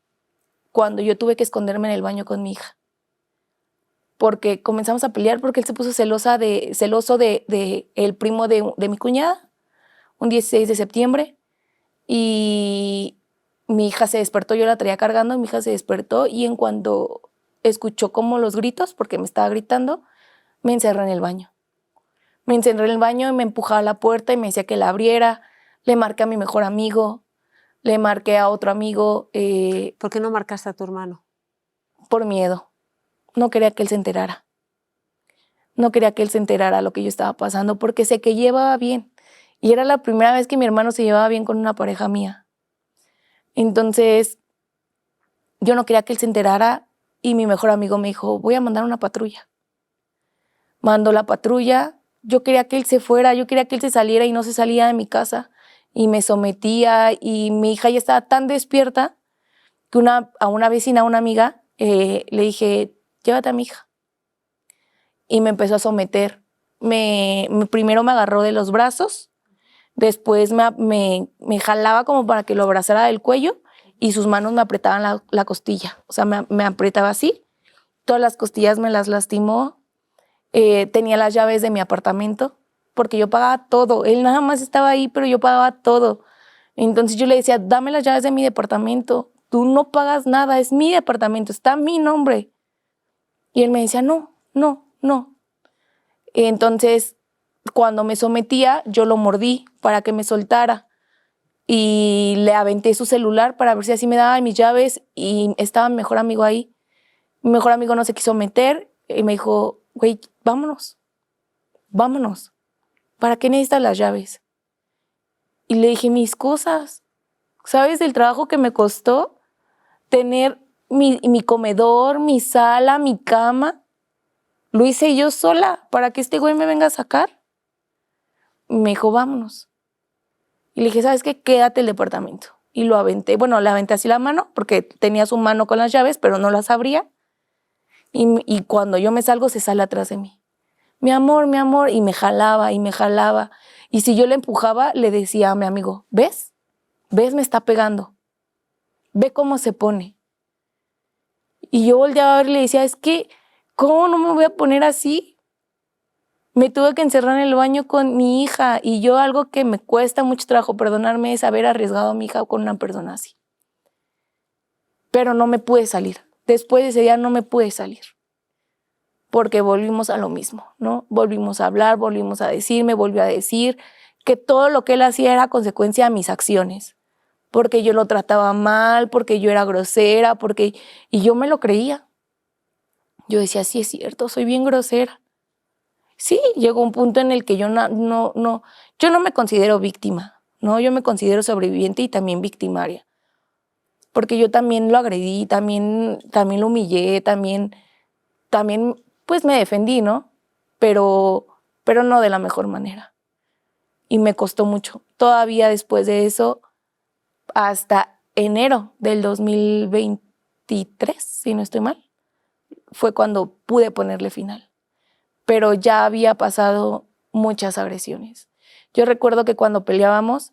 cuando yo tuve que esconderme en el baño con mi hija. Porque comenzamos a pelear porque él se puso celoso de el primo de mi cuñada, un 16 de septiembre, y mi hija se despertó, yo la traía cargando, mi hija se despertó y en cuanto escuchó como los gritos, porque me estaba gritando, me encerré en el baño. Me encerré en el baño y me empujaba a la puerta y me decía que la abriera. Le marqué a mi mejor amigo, le marqué a otro amigo. ¿Por qué no marcaste a tu hermano? Por miedo. No quería que él se enterara. No quería que él se enterara lo que yo estaba pasando porque sé que llevaba bien. Y era la primera vez que mi hermano se llevaba bien con una pareja mía. Entonces, yo no quería que él se enterara y mi mejor amigo me dijo, voy a mandar una patrulla. Mandó la patrulla, yo quería que él se fuera, yo quería que él se saliera y no se salía de mi casa y me sometía y mi hija ya estaba tan despierta que a una vecina, a una amiga, le dije, llévate a mi hija. Y me empezó a someter. Primero me agarró de los brazos, después me jalaba como para que lo abrazara del cuello y sus manos me apretaban la costilla. O sea, me apretaba así. Todas las costillas me las lastimó. Tenía las llaves de mi apartamento porque yo pagaba todo. Él nada más estaba ahí, pero yo pagaba todo. Entonces yo le decía, dame las llaves de mi departamento. Tú no pagas nada, es mi departamento, está mi nombre. Y él me decía, no, no, no. Entonces, cuando me sometía, yo lo mordí para que me soltara. Y le aventé su celular para ver si así me daba mis llaves y estaba mi mejor amigo ahí. Mi mejor amigo no se quiso meter y me dijo, güey, vámonos, vámonos. ¿Para qué necesitas las llaves? Y le dije, mis cosas. ¿Sabes el trabajo que me costó tener mi comedor, mi sala, mi cama? Lo hice yo sola para que este güey me venga a sacar. Y me dijo, vámonos. Y le dije, ¿sabes qué? Quédate el departamento. Y lo aventé. Bueno, le aventé así la mano porque tenía su mano con las llaves, pero no las abría. Y cuando yo me salgo, se sale atrás de mí. Mi amor, y me jalaba y me jalaba. Y si yo le empujaba, le decía a mi amigo, ¿ves? ¿Ves? Me está pegando. Ve cómo se pone. Y yo volteaba a ver y le decía, es que, ¿cómo no me voy a poner así? Me tuve que encerrar en el baño con mi hija y yo algo que me cuesta mucho trabajo perdonarme es haber arriesgado a mi hija con una persona así. Pero no me pude salir. Después de ese día no me pude salir. Porque volvimos a lo mismo, ¿no? Volvimos a hablar, volvimos a decir, me volvió a decir que todo lo que él hacía era consecuencia de mis acciones. Porque yo lo trataba mal, porque yo era grosera, y yo me lo creía. Yo decía, sí es cierto, soy bien grosera. Sí, llegó un punto en el que yo yo no me considero víctima, ¿no? Yo me considero sobreviviente y también victimaria. Porque yo también lo agredí, también lo humillé, también pues me defendí, ¿no? Pero no de la mejor manera. Y me costó mucho. Todavía después de eso, hasta enero del 2023, si no estoy mal, fue cuando pude ponerle final. Pero ya había pasado muchas agresiones. Yo recuerdo que cuando peleábamos,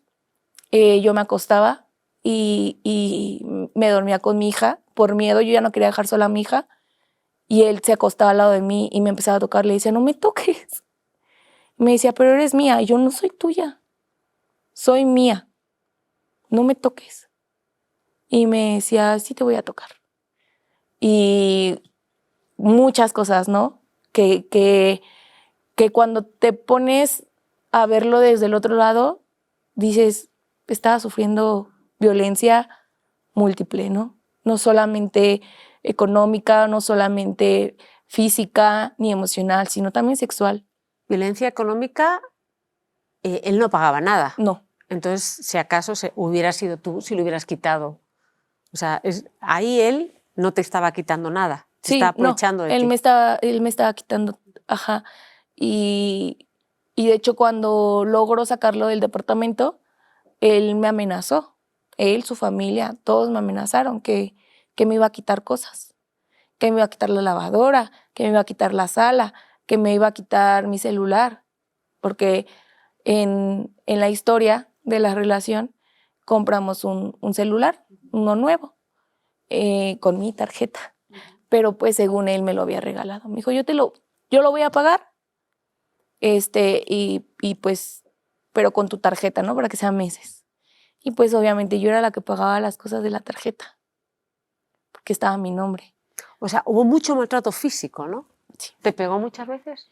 yo me acostaba y me dormía con mi hija. Por miedo, yo ya no quería dejar sola a mi hija. Y él se acostaba al lado de mí y me empezaba a tocar. Le decía, no me toques. Me decía, pero eres mía. Y yo, no soy tuya. Soy mía. No me toques. Y me decía, sí te voy a tocar. Y muchas cosas, ¿no? Que cuando te pones a verlo desde el otro lado, dices, estaba sufriendo violencia múltiple, ¿no? No solamente económica, no solamente física ni emocional, sino también sexual. Violencia económica, él no pagaba nada. No. Entonces, si acaso hubiera sido tú si lo hubieras quitado. O sea, ahí él no te estaba quitando nada. Se estaba aprovechando de ti. Él me estaba quitando, ajá. Y de hecho, cuando logró sacarlo del departamento, él me amenazó. Él, su familia, todos me amenazaron que me iba a quitar cosas. Que me iba a quitar la lavadora, que me iba a quitar la sala, que me iba a quitar mi celular. Porque en la historia de la relación compramos un celular, uno nuevo, con mi tarjeta. Pero pues según él me lo había regalado. Me dijo, yo lo voy a pagar, y pues, pero con tu tarjeta, ¿no? Para que sean meses. Y pues obviamente yo era la que pagaba las cosas de la tarjeta, porque estaba mi nombre. O sea, hubo mucho maltrato físico, ¿no? Sí. ¿Te pegó muchas veces?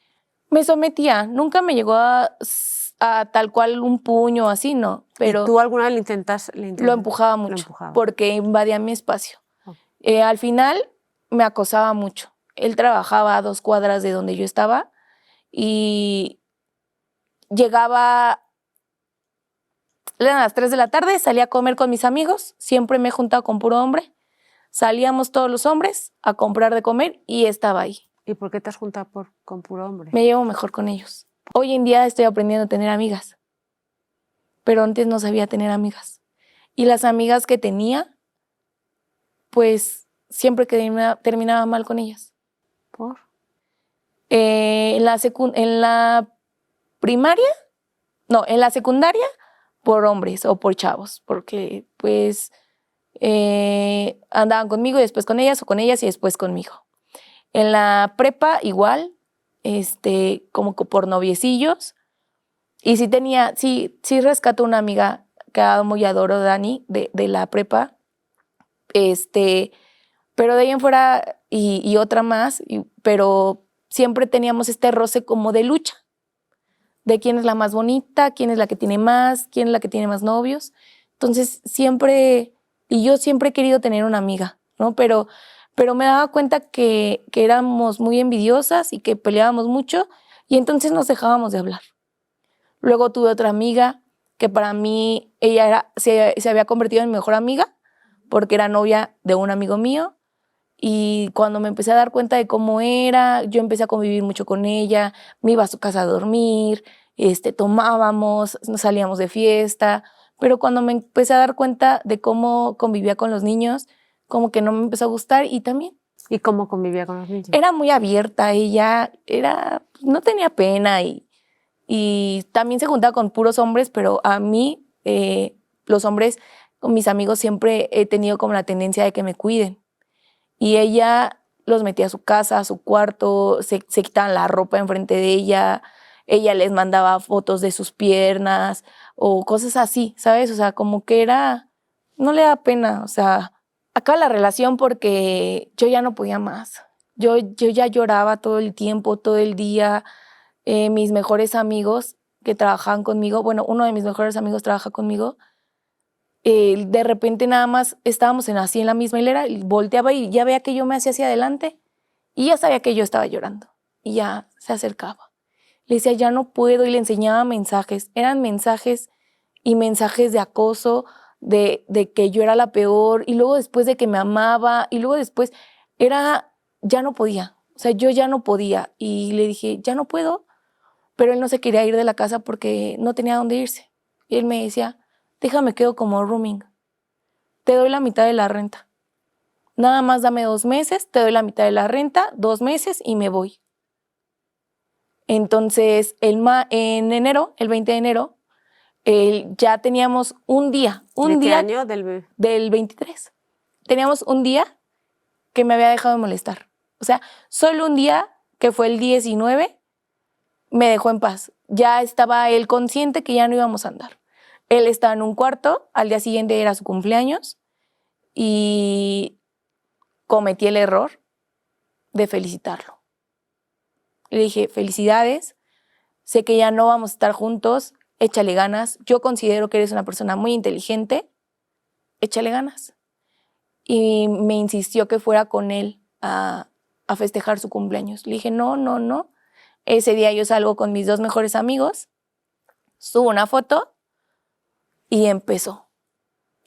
Me sometía, nunca me llegó a tal cual un puño así, no. Pero ¿Y tú alguna vez lo empujaba mucho, porque invadía mi espacio. Al final me acosaba mucho. Él trabajaba a 2 cuadras de donde yo estaba y llegaba Eran las 3 de la tarde, salía a comer con mis amigos, siempre me he juntado con puro hombre. Salíamos todos los hombres a comprar de comer y estaba ahí. ¿Y por qué te has juntado con puro hombre? Me llevo mejor con ellos. Hoy en día estoy aprendiendo a tener amigas, pero antes no sabía tener amigas. Y las amigas que tenía, pues siempre terminaba mal con ellas. ¿Por? En la primaria, no, en la secundaria, por hombres o por chavos, porque pues andaban conmigo y después con ellas, o con ellas y después conmigo. En la prepa igual, como que por noviecillos. Y sí rescato una amiga que amo y adoro, Dani, de la prepa. Pero de ahí en fuera, y otra más, pero siempre teníamos este roce como de lucha, de quién es la más bonita, quién es la que tiene más, quién es la que tiene más novios. Entonces yo siempre he querido tener una amiga, ¿no? Pero me daba cuenta que éramos muy envidiosas y que peleábamos mucho, y entonces nos dejábamos de hablar. Luego tuve otra amiga que para mí ella se había convertido en mi mejor amiga porque era novia de un amigo mío, y cuando me empecé a dar cuenta de cómo era, yo empecé a convivir mucho con ella, me iba a su casa a dormir, tomábamos, nos salíamos de fiesta, pero cuando me empecé a dar cuenta de cómo convivía con los niños, como que no me empezó a gustar. Y también ¿Y cómo convivía con los niños? era muy abierta, ella no tenía pena, y también se juntaba con puros hombres, pero a mí, los hombres, con mis amigos, siempre he tenido como la tendencia de que me cuiden. Y ella los metía a su casa, a su cuarto, se quitaban la ropa enfrente de ella les mandaba fotos de sus piernas o cosas así, ¿sabes? O sea, como que no le da pena, o sea, acaba la relación porque yo ya no podía más. Yo ya lloraba todo el tiempo, todo el día. Mis mejores amigos que trabajaban conmigo, bueno, uno de mis mejores amigos trabaja conmigo, de repente nada más estábamos así en la misma hilera, y volteaba y ya veía que yo me hacía hacia adelante y ya sabía que yo estaba llorando y ya se acercaba. Le decía, ya no puedo, y le enseñaba mensajes. Eran mensajes y mensajes de acoso, de que yo era la peor, y luego después de que me amaba, y luego después ya no podía. O sea, yo ya no podía, y le dije, ya no puedo, pero él no se quería ir de la casa porque no tenía dónde irse. Y él me decía, déjame, quedo como rooming. Te doy la mitad de la renta. Nada más dame 2 meses, te doy la mitad de la renta, 2 meses y me voy. Entonces, en enero, el 20 de enero, ya teníamos un día. ¿De qué año? Del 23. Teníamos un día que me había dejado de molestar. O sea, solo un día, que fue el 19, me dejó en paz. Ya estaba él consciente que ya no íbamos a andar. Él estaba en un cuarto, al día siguiente era su cumpleaños, y cometí el error de felicitarlo. Le dije, felicidades, sé que ya no vamos a estar juntos, échale ganas. Yo considero que eres una persona muy inteligente, échale ganas. Y me insistió que fuera con él a festejar su cumpleaños. Le dije, no. Ese día yo salgo con mis 2 mejores amigos, subo una foto y empezó.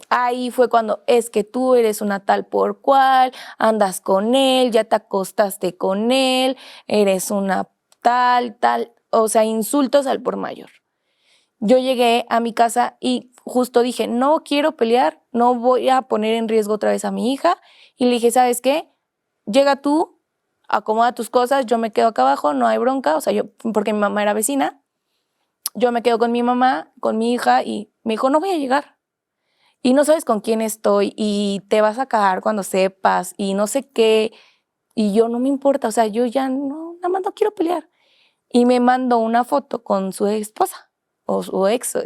Ahí fue cuando, es que tú eres una tal por cual, andas con él, ya te acostaste con él, eres una tal, o sea, insultos al por mayor. Yo llegué a mi casa y justo dije, no quiero pelear, no voy a poner en riesgo otra vez a mi hija. Y le dije, ¿sabes qué? Llega tú, acomoda tus cosas, yo me quedo acá abajo, no hay bronca. O sea, porque mi mamá era vecina, yo me quedo con mi mamá, con mi hija, y me dijo, no voy a llegar. Y no sabes con quién estoy, y te vas a cagar cuando sepas, y no sé qué. Y yo, no me importa, o sea, yo ya nada más no quiero pelear. Y me mandó una foto con su esposa, o su ex,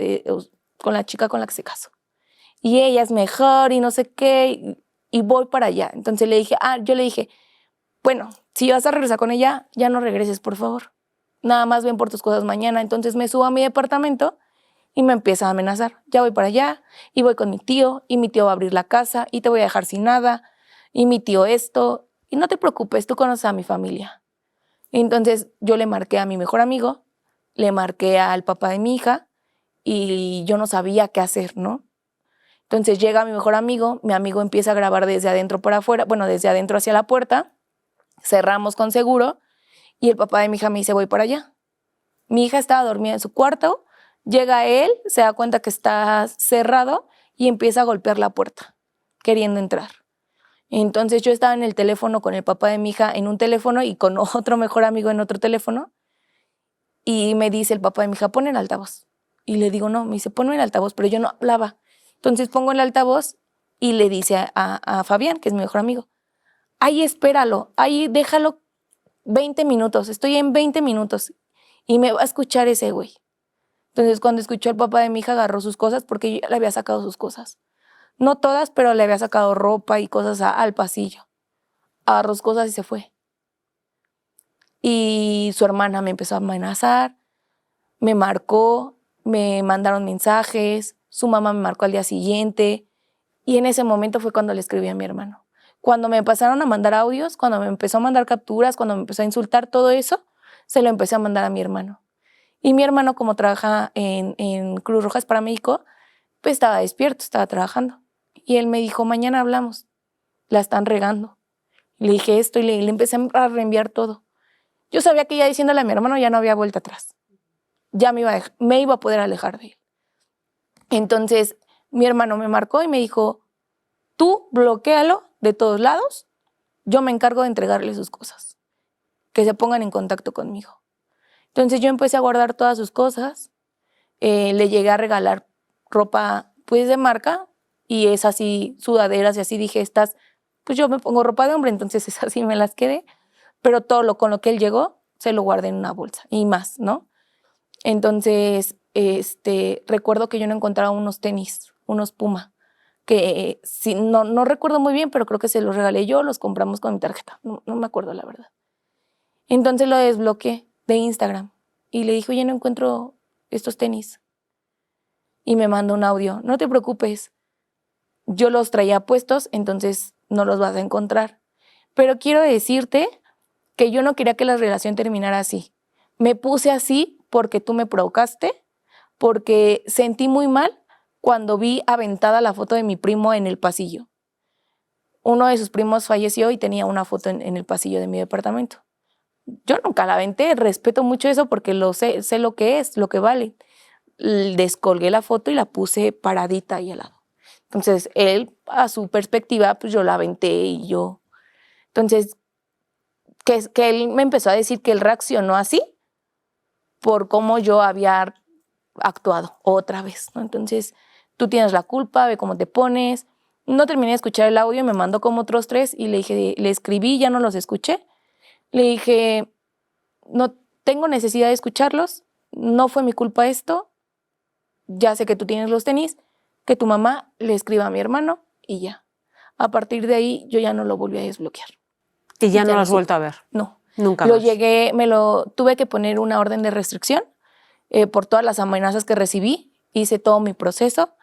con la chica con la que se casó. Y ella es mejor y no sé qué, y voy para allá. Entonces yo le dije, bueno, si vas a regresar con ella, ya no regreses, por favor. Nada más ven por tus cosas mañana. Entonces me subo a mi departamento y me empieza a amenazar. Ya voy para allá, y voy con mi tío, y mi tío va a abrir la casa, y te voy a dejar sin nada, y mi tío esto, y no te preocupes, tú conoces a mi familia. Entonces yo le marqué a mi mejor amigo, le marqué al papá de mi hija, y yo no sabía qué hacer, ¿no? Entonces llega mi mejor amigo, mi amigo empieza a grabar desde adentro para afuera, bueno, desde adentro hacia la puerta, cerramos con seguro y el papá de mi hija me dice, voy para allá. Mi hija estaba dormida en su cuarto, llega él, se da cuenta que está cerrado y empieza a golpear la puerta, queriendo entrar. Entonces yo estaba en el teléfono con el papá de mi hija en un teléfono y con otro mejor amigo en otro teléfono y me dice el papá de mi hija, pon el altavoz. Y le digo, no, me dice, ponme el altavoz, pero yo no hablaba. Entonces pongo el altavoz y le dice a Fabián, que es mi mejor amigo, ahí espéralo, ahí déjalo 20 minutos, estoy en 20 minutos y me va a escuchar ese güey. Entonces cuando escuchó el papá de mi hija agarró sus cosas porque yo ya le había sacado sus cosas. No todas, pero le había sacado ropa y cosas al pasillo. Agarró sus cosas y se fue. Y su hermana me empezó a amenazar, me marcó, me mandaron mensajes, su mamá me marcó al día siguiente y en ese momento fue cuando le escribí a mi hermano. Cuando me empezaron a mandar audios, cuando me empezó a mandar capturas, cuando me empezó a insultar, todo eso, se lo empecé a mandar a mi hermano. Y mi hermano, como trabaja en Cruz Roja, es paramédico, pues estaba despierto, estaba trabajando. Y él me dijo, mañana hablamos, la están regando. Le dije esto y le empecé a reenviar todo. Yo sabía que ya diciéndole a mi hermano ya no había vuelta atrás. Ya me iba a poder alejar de él. Entonces mi hermano me marcó y me dijo, tú bloquéalo de todos lados, yo me encargo de entregarle sus cosas, que se pongan en contacto conmigo. Entonces yo empecé a guardar todas sus cosas, le llegué a regalar ropa pues de marca y es así, sudaderas y así dije, estas, pues yo me pongo ropa de hombre, entonces esas sí me las quedé, pero todo con lo que él llegó se lo guardé en una bolsa y más, ¿no? Entonces, recuerdo que yo no encontraba unos tenis, unos Puma, que sí, no recuerdo muy bien, pero creo que se los regalé yo, los compramos con mi tarjeta, no me acuerdo la verdad. Entonces lo desbloqueé de Instagram y le dije, oye, no encuentro estos tenis. Y me mandó un audio, no te preocupes, yo los traía puestos, entonces no los vas a encontrar. Pero quiero decirte que yo no quería que la relación terminara así. Me puse así porque tú me provocaste, porque sentí muy mal cuando vi aventada la foto de mi primo en el pasillo. Uno de sus primos falleció y tenía una foto en el pasillo de mi departamento. Yo nunca la aventé, respeto mucho eso porque lo sé lo que es, lo que vale. Descolgué la foto y la puse paradita ahí al lado. Entonces, él, a su perspectiva, pues yo la aventé y yo... Entonces, que él me empezó a decir que él reaccionó así por cómo yo había actuado otra vez, ¿no? Entonces, tú tienes la culpa, ve cómo te pones. No terminé de escuchar el audio, me mandó como otros 3 y le dije, le escribí, ya no los escuché. Le dije, no tengo necesidad de escucharlos, no fue mi culpa esto, ya sé que tú tienes los tenis, que tu mamá le escriba a mi hermano y ya. A partir de ahí yo ya no lo volví a desbloquear. ¿Y ya no lo has vuelto a ver? No. Nunca Lo más. llegué, tuve que poner una orden de restricción por todas las amenazas que recibí, hice todo mi proceso.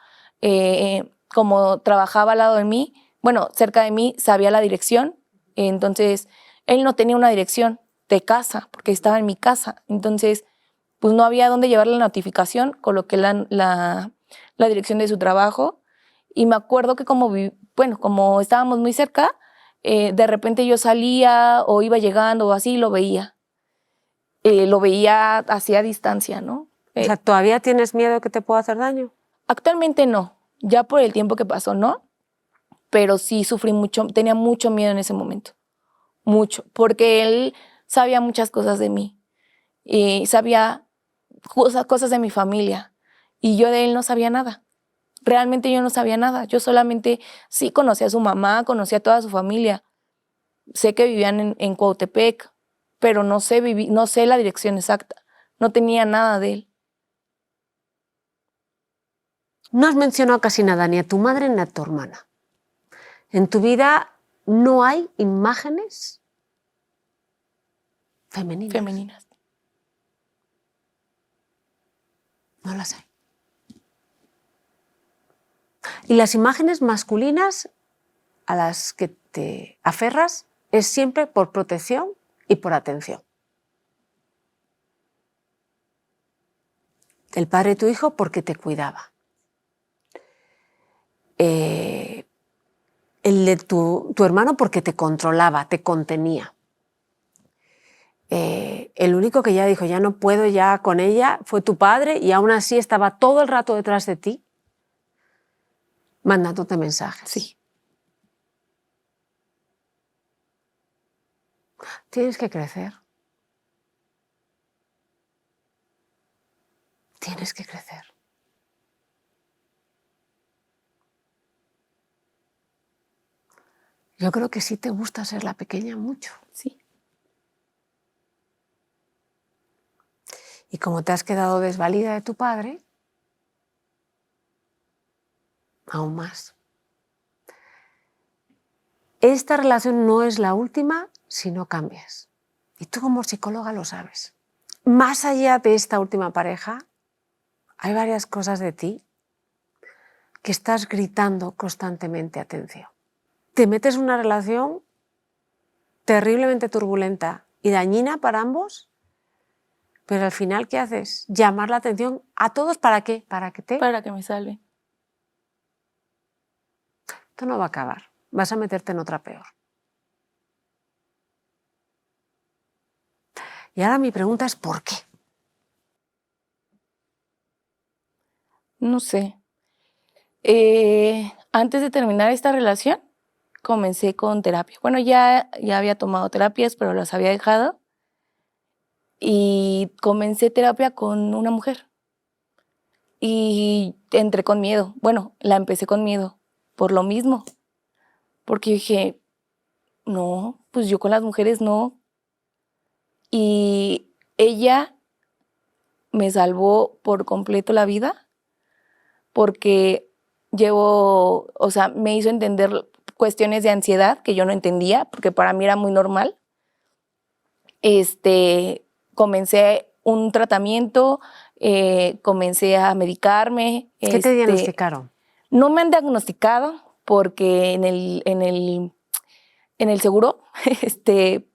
Como trabajaba al lado de mí, bueno, cerca de mí, sabía la dirección, entonces él no tenía una dirección de casa, porque estaba en mi casa, entonces pues no había dónde llevar la notificación, coloqué la dirección de su trabajo y me acuerdo que como estábamos muy cerca, de repente yo salía o iba llegando o así, lo veía así a distancia, ¿no? O sea, ¿todavía tienes miedo que te pueda hacer daño? Actualmente no, ya por el tiempo que pasó no, pero sí sufrí mucho, tenía mucho miedo en ese momento, mucho, porque él sabía muchas cosas de mí, y sabía cosas de mi familia y yo de él no sabía nada. Realmente yo no sabía nada, yo solamente sí conocía a su mamá, conocía a toda su familia, sé que vivían en Cuautepec, pero no sé la dirección exacta, no tenía nada de él. No has mencionado casi nada, ni a tu madre ni a tu hermana. En tu vida no hay imágenes femeninas. No las hay. Y las imágenes masculinas a las que te aferras es siempre por protección y por atención. El padre de tu hijo porque te cuidaba. El de tu hermano porque te controlaba, te contenía. El único que ya dijo, ya no puedo ya con ella, fue tu padre, y aún así estaba todo el rato detrás de ti, mandándote mensajes. Sí. Tienes que crecer. Tienes que crecer. Yo creo que sí te gusta ser la pequeña mucho. Sí. Y como te has quedado desvalida de tu padre, aún más. Esta relación no es la última si no cambias. Y tú como psicóloga lo sabes. Más allá de esta última pareja, hay varias cosas de ti que estás gritando constantemente atención. Te metes en una relación terriblemente turbulenta y dañina para ambos, pero al final, ¿qué haces? Llamar la atención a todos, ¿para qué? Para Para que me salve. Esto no va a acabar. Vas a meterte en otra peor. Y ahora mi pregunta es ¿por qué? No sé. Antes de terminar esta relación, comencé con terapia. Bueno, ya había tomado terapias, pero las había dejado. Y comencé terapia con una mujer. Y entré con miedo. Bueno, la empecé con miedo por lo mismo. Porque dije, no, pues yo con las mujeres no. Y ella me salvó por completo la vida porque me hizo entender cuestiones de ansiedad que yo no entendía, porque para mí era muy normal. Comencé un tratamiento, comencé a medicarme. ¿Qué te diagnosticaron? No me han diagnosticado porque en el seguro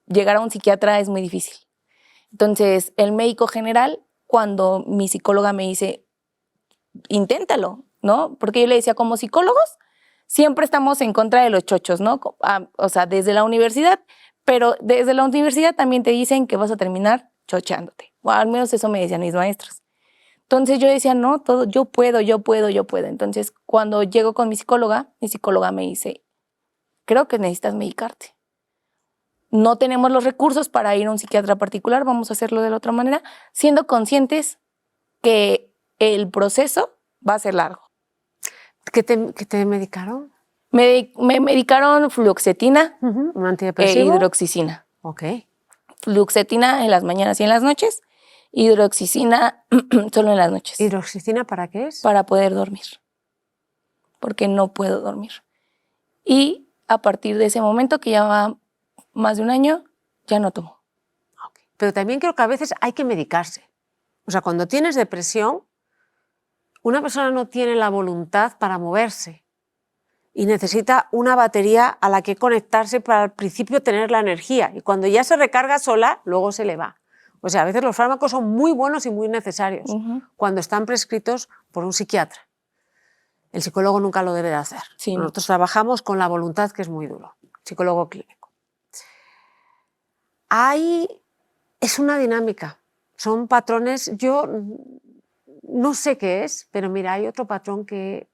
llegar a un psiquiatra es muy difícil. Entonces, el médico general, cuando mi psicóloga me dice, inténtalo, ¿no? Porque yo le decía, como psicólogos, siempre estamos en contra de los chochos, ¿no? O sea, desde la universidad, pero desde la universidad también te dicen que vas a terminar chocheándote. O al menos eso me decían mis maestros. Entonces yo decía, no, todo, yo puedo. Entonces, cuando llego con mi psicóloga me dice, creo que necesitas medicarte. No tenemos los recursos para ir a un psiquiatra particular, vamos a hacerlo de la otra manera, siendo conscientes que el proceso va a ser largo. ¿Qué te medicaron? Me medicaron fluoxetina ¿Un e antidepresivo? hidroxicina. Ok. Fluoxetina en las mañanas y en las noches, hidroxicina solo en las noches. ¿Hidroxicina para qué es? Para poder dormir, porque no puedo dormir. Y a partir de ese momento, que ya va más de un año, ya no tomo. Okay. Pero también creo que a veces hay que medicarse. O sea, cuando tienes depresión, una persona no tiene la voluntad para moverse y necesita una batería a la que conectarse para al principio tener la energía, y cuando ya se recarga sola, luego se le va. O sea, a veces los fármacos son muy buenos y muy necesarios cuando están prescritos por un psiquiatra. El psicólogo nunca lo debe de hacer. Sí. Nosotros trabajamos con la voluntad, que es muy duro. Psicólogo clínico. Es una dinámica, son patrones. Yo no sé qué es, pero mira, hay otro patrón que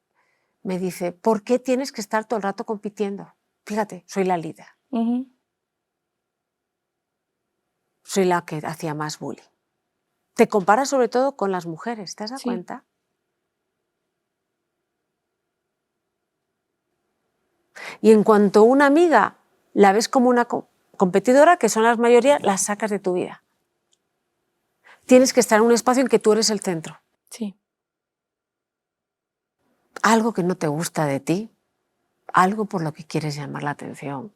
me dice, ¿por qué tienes que estar todo el rato compitiendo? Fíjate, soy la líder. Soy la que hacía más bullying. Te comparas sobre todo con las mujeres, ¿te has dado cuenta? Y en cuanto una amiga la ves como una competidora, que son las mayoría, las sacas de tu vida. Tienes que estar en un espacio en que tú eres el centro. Sí. Algo que no te gusta de ti, algo por lo que quieres llamar la atención.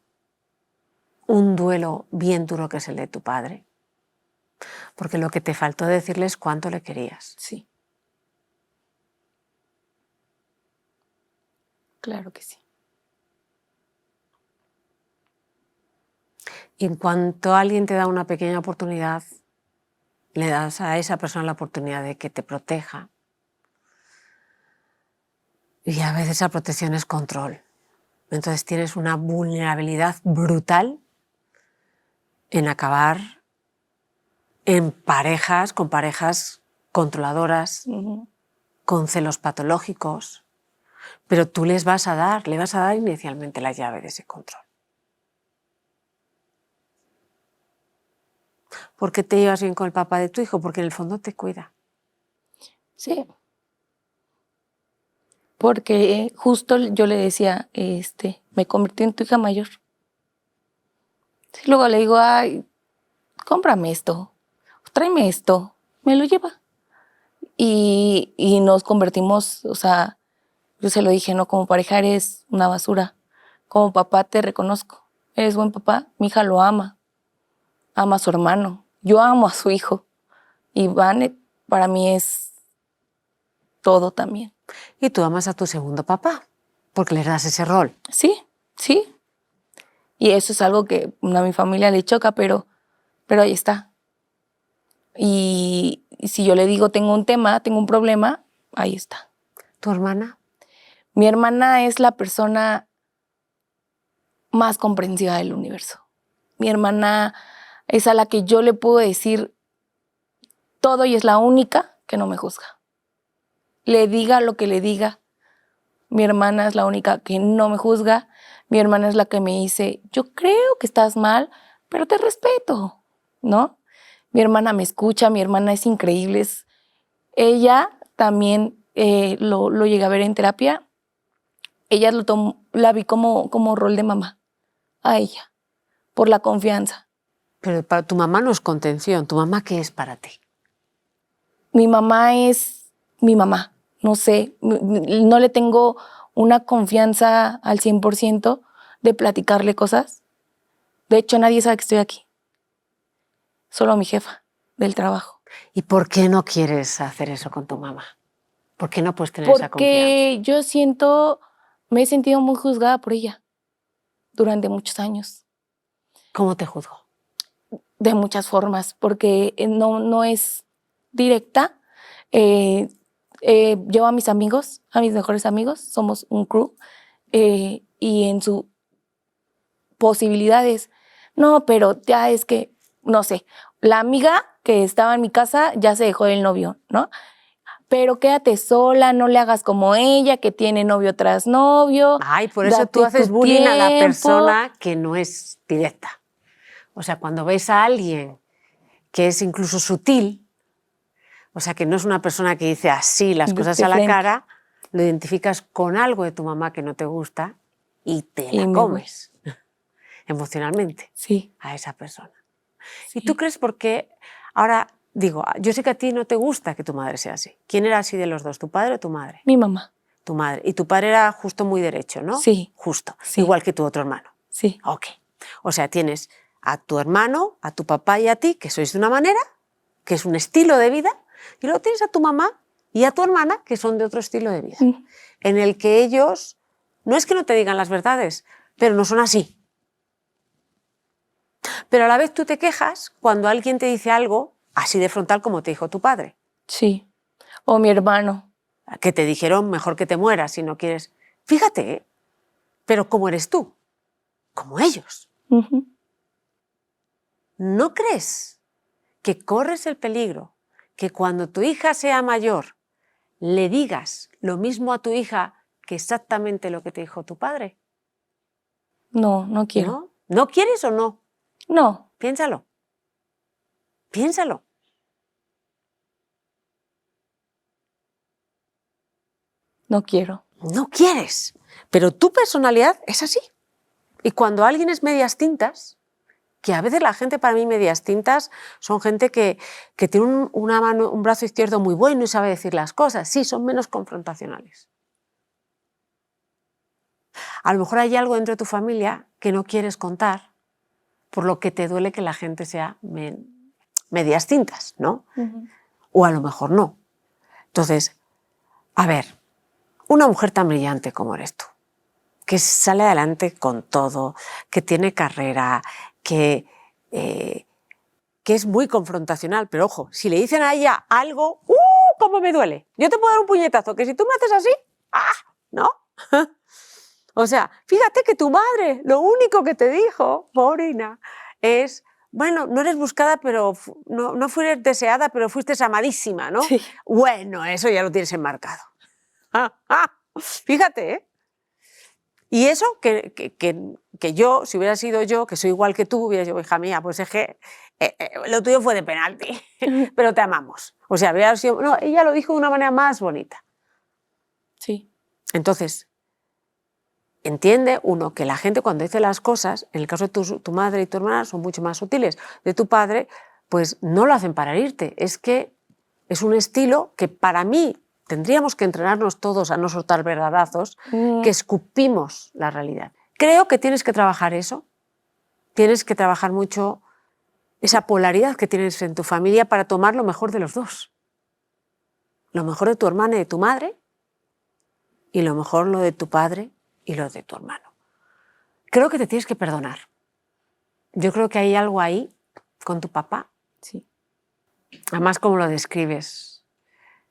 Un duelo bien duro que es el de tu padre. Porque lo que te faltó decirle es cuánto le querías. Sí. Claro que sí. Y en cuanto alguien te da una pequeña oportunidad, le das a esa persona la oportunidad de que te proteja. Y a veces la protección es control. Entonces tienes una vulnerabilidad brutal en acabar en parejas, con parejas controladoras, con celos patológicos, pero tú le vas a dar inicialmente la llave de ese control. ¿Por qué te llevas bien con el papá de tu hijo? Porque en el fondo te cuida. Sí. Porque justo yo le decía, me convertí en tu hija mayor. Sí, luego le digo, ay, cómprame esto, tráeme esto, me lo lleva. Y nos convertimos, o sea, yo se lo dije, no, como pareja eres una basura. Como papá te reconozco, eres buen papá, mi hija lo ama a su hermano, yo amo a su hijo. Y Vane para mí es todo también. Y tú amas a tu segundo papá, porque le das ese rol. Sí, sí. Y eso es algo que a mi familia le choca, pero ahí está. Y si yo le digo tengo un tema, tengo un problema, ahí está. ¿Tu hermana? Mi hermana es la persona más comprensiva del universo. Mi hermana es a la que yo le puedo decir todo y es la única que no me juzga. Le diga lo que le diga. Mi hermana es la única que no me juzga. Mi hermana es la que me dice, yo creo que estás mal, pero te respeto, ¿no? Mi hermana me escucha, mi hermana es increíble. Ella también lo llegué a ver en terapia. Ella la vi como rol de mamá, a ella, por la confianza. Pero para tu mamá no es contención. ¿Tu mamá qué es para ti? Mi mamá es mi mamá, no sé, no le tengo una confianza al 100% de platicarle cosas. De hecho, nadie sabe que estoy aquí. Solo mi jefa del trabajo. ¿Y por qué no quieres hacer eso con tu mamá? ¿Por qué no puedes tener esa confianza? Porque me he sentido muy juzgada por ella durante muchos años. ¿Cómo te juzgo? De muchas formas, porque no es directa. Llevo a mis amigos, a mis mejores amigos, somos un crew, y en sus posibilidades, no, pero ya es que, no sé, la amiga que estaba en mi casa ya se dejó del novio, ¿no? Pero quédate sola, no le hagas como ella, que tiene novio tras novio. Ay, por eso tú date haces tu bullying a la tiempo. persona que no es directa. O sea, cuando ves a alguien que es incluso sutil, o sea, que no es una persona que dice así las cosas De a la frente. cara, lo identificas con algo de tu mamá que no te gusta y te Y la me voy. comes emocionalmente Sí. a esa persona. Sí. ¿Y tú crees por qué? Ahora digo, yo sé que a ti no te gusta que tu madre sea así. ¿Quién era así de los dos, tu padre o tu madre? Mi mamá. Tu madre. Y tu padre era justo muy derecho, ¿no? Sí. Justo. Sí. Igual que tu otro hermano. Sí. Ok. O sea, tienes a tu hermano, a tu papá y a ti, que sois de una manera, que es un estilo de vida, y luego tienes a tu mamá y a tu hermana, que son de otro estilo de vida, en el que ellos, no es que no te digan las verdades, pero no son así. Pero a la vez tú te quejas cuando alguien te dice algo así de frontal como te dijo tu padre. Sí. O mi hermano. Que te dijeron mejor que te mueras si no quieres. Fíjate, ¿eh? Pero ¿cómo eres tú? Como ellos. ¿No crees que corres el peligro que cuando tu hija sea mayor le digas lo mismo a tu hija que exactamente lo que te dijo tu padre? No, no quiero. ¿No? ¿No quieres o no? No. Piénsalo. Piénsalo. No quiero. No quieres. Pero tu personalidad es así. Y cuando alguien es medias tintas, que a veces la gente para mí medias tintas son gente que tiene un brazo izquierdo muy bueno y sabe decir las cosas. Sí, son menos confrontacionales. A lo mejor hay algo dentro de tu familia que no quieres contar, por lo que te duele que la gente sea medias tintas, ¿no? O a lo mejor no. Entonces, a ver, una mujer tan brillante como eres tú, que sale adelante con todo, que tiene carrera, que que es muy confrontacional, pero ojo, si le dicen a ella algo, cómo me duele. Yo te puedo dar un puñetazo, que si tú me haces así, ¿no? O sea, fíjate que tu madre, lo único que te dijo, pobrina, es, bueno, no eres buscada, pero no fuiste deseada, pero fuiste amadísima, ¿no? Sí. Bueno, eso ya lo tienes enmarcado. Fíjate, ¿eh? Y eso que yo, si hubiera sido yo, que soy igual que tú, hubiera dicho, hija mía, pues es que lo tuyo fue de penalti, pero te amamos. O sea, hubiera sido, no, ella lo dijo de una manera más bonita. Sí. Entonces, entiende uno que la gente cuando dice las cosas, en el caso de tu madre y tu hermana, son mucho más sutiles. De tu padre, pues no lo hacen para herirte. Es que es un estilo que para mí tendríamos que entrenarnos todos a no soltar verdadazos, que escupimos la realidad. Creo que tienes que trabajar eso. Tienes que trabajar mucho esa polaridad que tienes en tu familia para tomar lo mejor de los dos. Lo mejor de tu hermana y de tu madre, y lo mejor lo de tu padre y lo de tu hermano. Creo que te tienes que perdonar. Yo creo que hay algo ahí con tu papá. Sí. Además, como lo describes,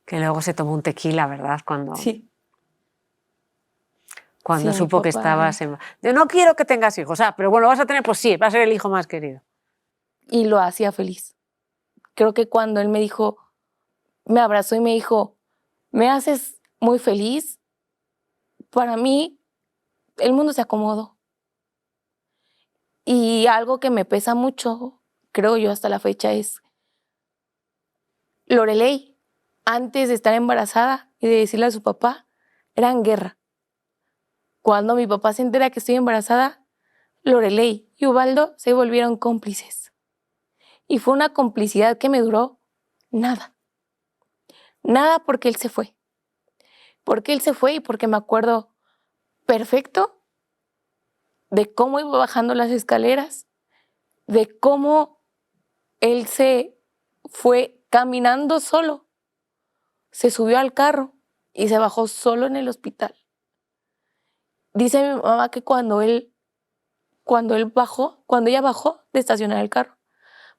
que luego se tomó un tequila, ¿verdad? Cuando Sí. sí, supo que papá, estabas en... Yo no quiero que tengas hijos, pero bueno, vas a tener, pues sí, va a ser el hijo más querido. Y lo hacía feliz. Creo que cuando él me dijo, me abrazó y me dijo, me haces muy feliz, para mí el mundo se acomodó. Y algo que me pesa mucho, creo yo hasta la fecha, es Loreley, antes de estar embarazada y de decirle a su papá, era en guerra. Cuando mi papá se entera que estoy embarazada, Loreley y Ubaldo se volvieron cómplices. Y fue una complicidad que me duró nada. Nada porque él se fue. Porque él se fue y porque me acuerdo perfecto de cómo iba bajando las escaleras, de cómo él se fue caminando solo, se subió al carro y se bajó solo en el hospital. Dice mi mamá que cuando ella bajó de estacionar el carro,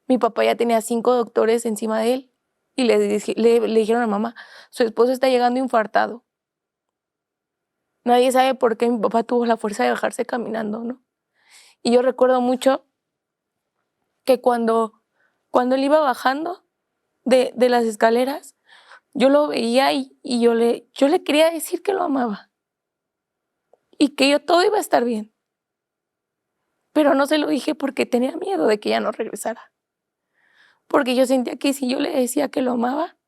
mi papá ya tenía 5 doctores encima de él y le dijeron a mamá, su esposo está llegando infartado. Nadie sabe por qué mi papá tuvo la fuerza de bajarse caminando, ¿no? Y yo recuerdo mucho que cuando él iba bajando de las escaleras, yo lo veía y yo le quería decir que lo amaba y que todo iba a estar bien. Pero no se lo dije porque tenía miedo de que ya no regresara. Porque yo sentía que si yo le decía que lo amaba,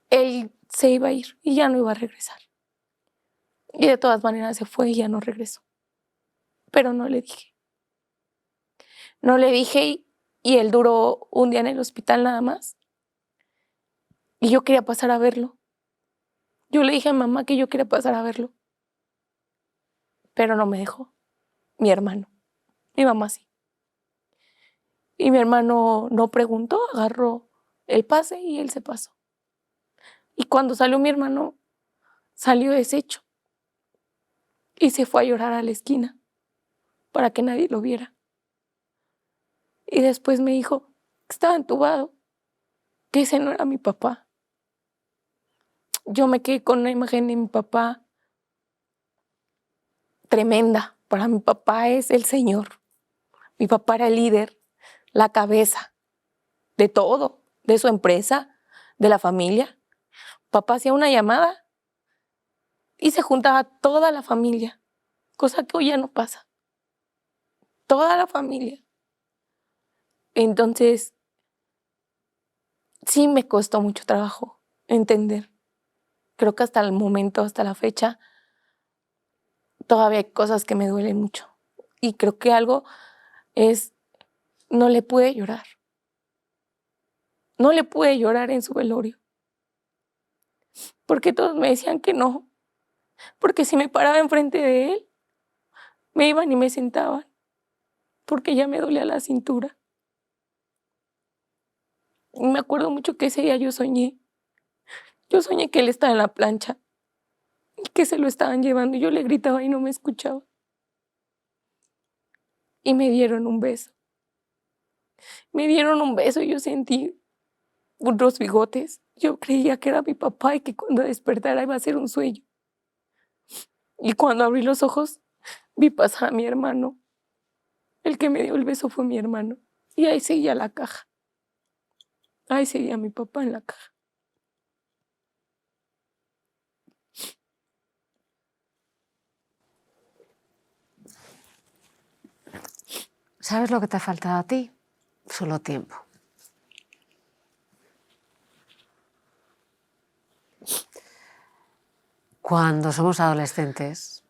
él se iba a ir y ya no iba a regresar. Y de todas maneras se fue y ya no regresó. Pero no le dije. No le dije y él duró un día en el hospital nada más. Y yo quería pasar a verlo. Yo le dije a mamá que yo quería pasar a verlo. Pero no me dejó. Mi hermano. Mi mamá sí. Y mi hermano no preguntó, agarró el pase y él se pasó. Y cuando salió mi hermano, salió deshecho. Y se fue a llorar a la esquina para que nadie lo viera. Y después me dijo que estaba entubado, que ese no era mi papá. Yo me quedé con una imagen de mi papá tremenda. Para mi papá es el Señor. Mi papá era el líder, la cabeza de todo, de su empresa, de la familia. Papá hacía una llamada y se juntaba toda la familia, cosa que hoy ya no pasa. Toda la familia. Entonces, sí me costó mucho trabajo entender. Creo que hasta el momento, hasta la fecha, todavía hay cosas que me duelen mucho. Y creo que algo es, no le pude llorar. No le pude llorar en su velorio. Porque todos me decían que no. Porque si me paraba enfrente de él, me iban y me sentaban. Porque ya me dolía la cintura. Y me acuerdo mucho que ese día yo soñé. Yo soñé que él estaba en la plancha y que se lo estaban llevando. Y yo le gritaba y no me escuchaba. Y me dieron un beso. Me dieron un beso y yo sentí unos bigotes. Yo creía que era mi papá y que cuando despertara iba a ser un sueño. Y cuando abrí los ojos, vi pasar a mi hermano. El que me dio el beso fue mi hermano. Y ahí seguía la caja. Ahí seguía mi papá en la caja. ¿Sabes lo que te ha faltado a ti? Solo tiempo. Cuando somos adolescentes,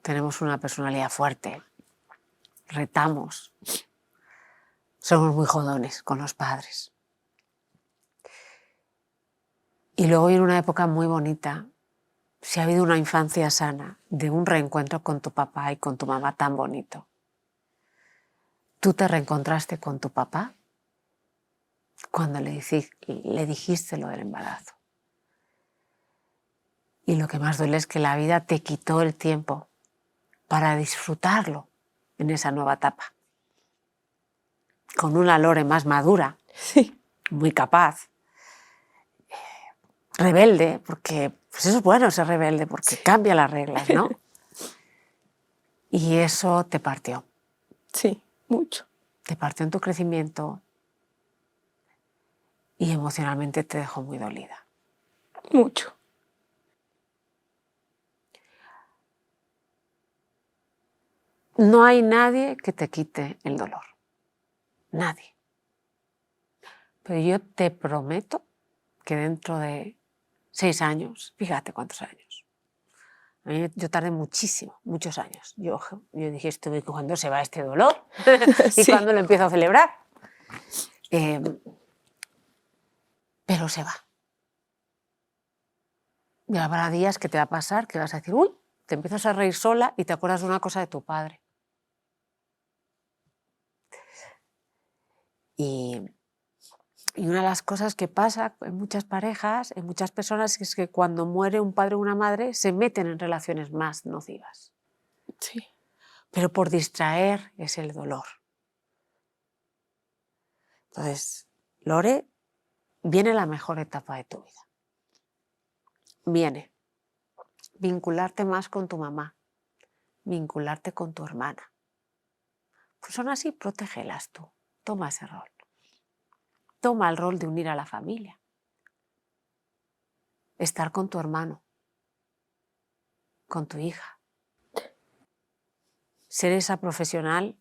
tenemos una personalidad fuerte, retamos, somos muy jodones con los padres. Y luego viene una época muy bonita, si ha habido una infancia sana, de un reencuentro con tu papá y con tu mamá tan bonito. ¿Tú te reencontraste con tu papá cuando le dijiste lo del embarazo? Y lo que más duele es que la vida te quitó el tiempo para disfrutarlo en esa nueva etapa. Con una Lore más madura, Sí. muy capaz, rebelde, porque pues eso es bueno ser rebelde, porque cambia las reglas, ¿no? Y eso te partió. Sí, mucho. Te partió en tu crecimiento y emocionalmente te dejó muy dolida. Mucho. No hay nadie que te quite el dolor. Nadie. Pero yo te prometo que dentro de 6 años, fíjate cuántos años. Yo tardé muchísimo, muchos años. Yo dije, ¿cuándo se va este dolor? ¿Y Sí. cuándo lo empiezo a celebrar? Pero se va. Y habrá días que te va a pasar que vas a decir, uy, te empiezas a reír sola y te acuerdas de una cosa de tu padre. Y una de las cosas que pasa en muchas parejas, en muchas personas, es que cuando muere un padre o una madre se meten en relaciones más nocivas. Sí. Pero por distraer es el dolor. Entonces, Lore, viene la mejor etapa de tu vida. Viene vincularte más con tu mamá, vincularte con tu hermana. Pues son así, protégelas tú. Toma ese rol. Toma el rol de unir a la familia. Estar con tu hermano, con tu hija. Ser esa profesional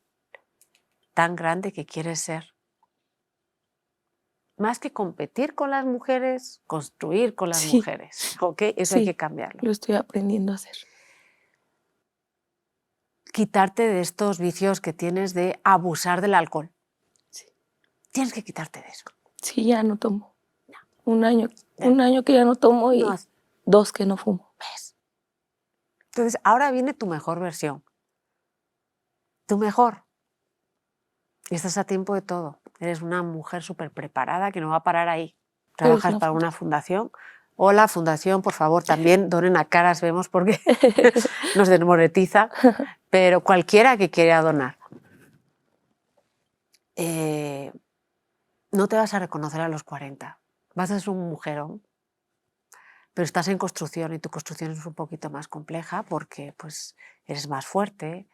tan grande que quieres ser. Más que competir con las mujeres, construir con las Sí. mujeres. ¿Ok? Eso Sí. hay que cambiarlo. Lo estoy aprendiendo a hacer. Quitarte de estos vicios que tienes de abusar del alcohol. Sí. Tienes que quitarte de eso. Sí, ya no tomo. Un año que ya no tomo y No, 2 que no fumo. ¿ves? Entonces, ahora viene tu mejor versión. Tu mejor. Y estás a tiempo de todo. Eres una mujer súper preparada que no va a parar ahí. Trabajas para una fundación. Hola, fundación, por favor, también donen a Caras Vemos porque nos desmonetiza. Pero cualquiera que quiera donar. No te vas a reconocer a los 40. Vas a ser un mujerón. Pero estás en construcción y tu construcción es un poquito más compleja porque pues, eres más fuerte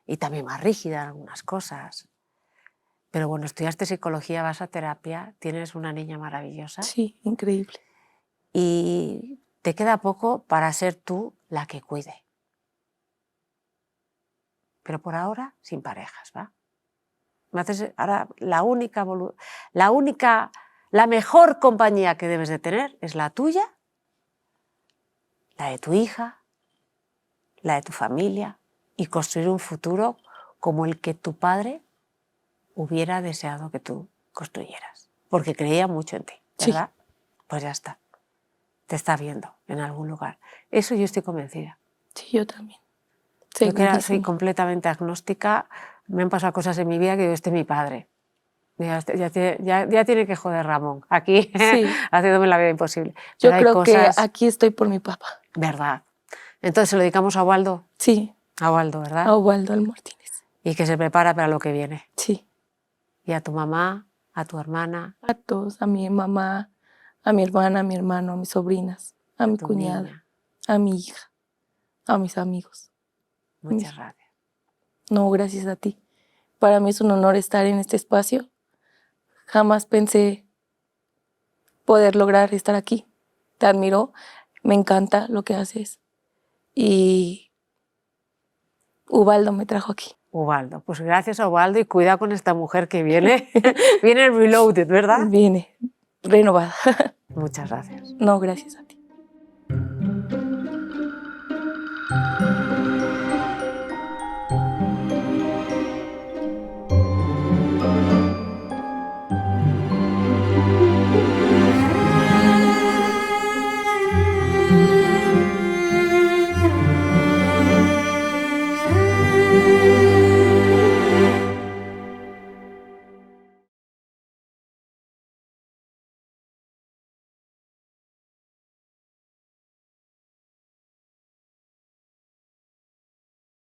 y también más rígida en algunas cosas. Pero bueno, estudiaste psicología, vas a terapia, tienes una niña maravillosa. Sí, increíble. Y te queda poco para ser tú la que cuide. Pero por ahora, sin parejas, ¿va? Ahora, la mejor compañía que debes de tener es la tuya, la de tu hija, la de tu familia, y construir un futuro como el que tu padre hubiera deseado que tú construyeras, porque creía mucho en ti, ¿verdad? Sí. Pues ya está, te está viendo en algún lugar. Eso yo estoy convencida. Sí, yo también. Yo que soy completamente agnóstica, me han pasado cosas en mi vida que digo, este es mi padre. Ya tiene que joder Ramón, aquí sí. Haciéndome la vida imposible. Yo creo que aquí estoy por mi papá. ¿Verdad? Entonces, ¿se lo dedicamos a Waldo? Sí. A Waldo, ¿verdad? A Waldo Martínez. y que se prepara para lo que viene. Sí, Y a tu mamá, a tu hermana, a todos, a mi mamá, a mi hermana, a mi hermano, a mis sobrinas, a mi tu cuñada, niña. a mi hija, a mis amigos. Muchas gracias. No, gracias a ti. Para mí es un honor estar en este espacio. Jamás pensé poder lograr estar aquí. Te admiro, me encanta lo que haces. Y Ubaldo me trajo aquí. Ubaldo, pues gracias a Ubaldo y cuidado con esta mujer que viene. Viene reloaded, ¿verdad? Viene renovada. Muchas gracias. No, gracias a ti.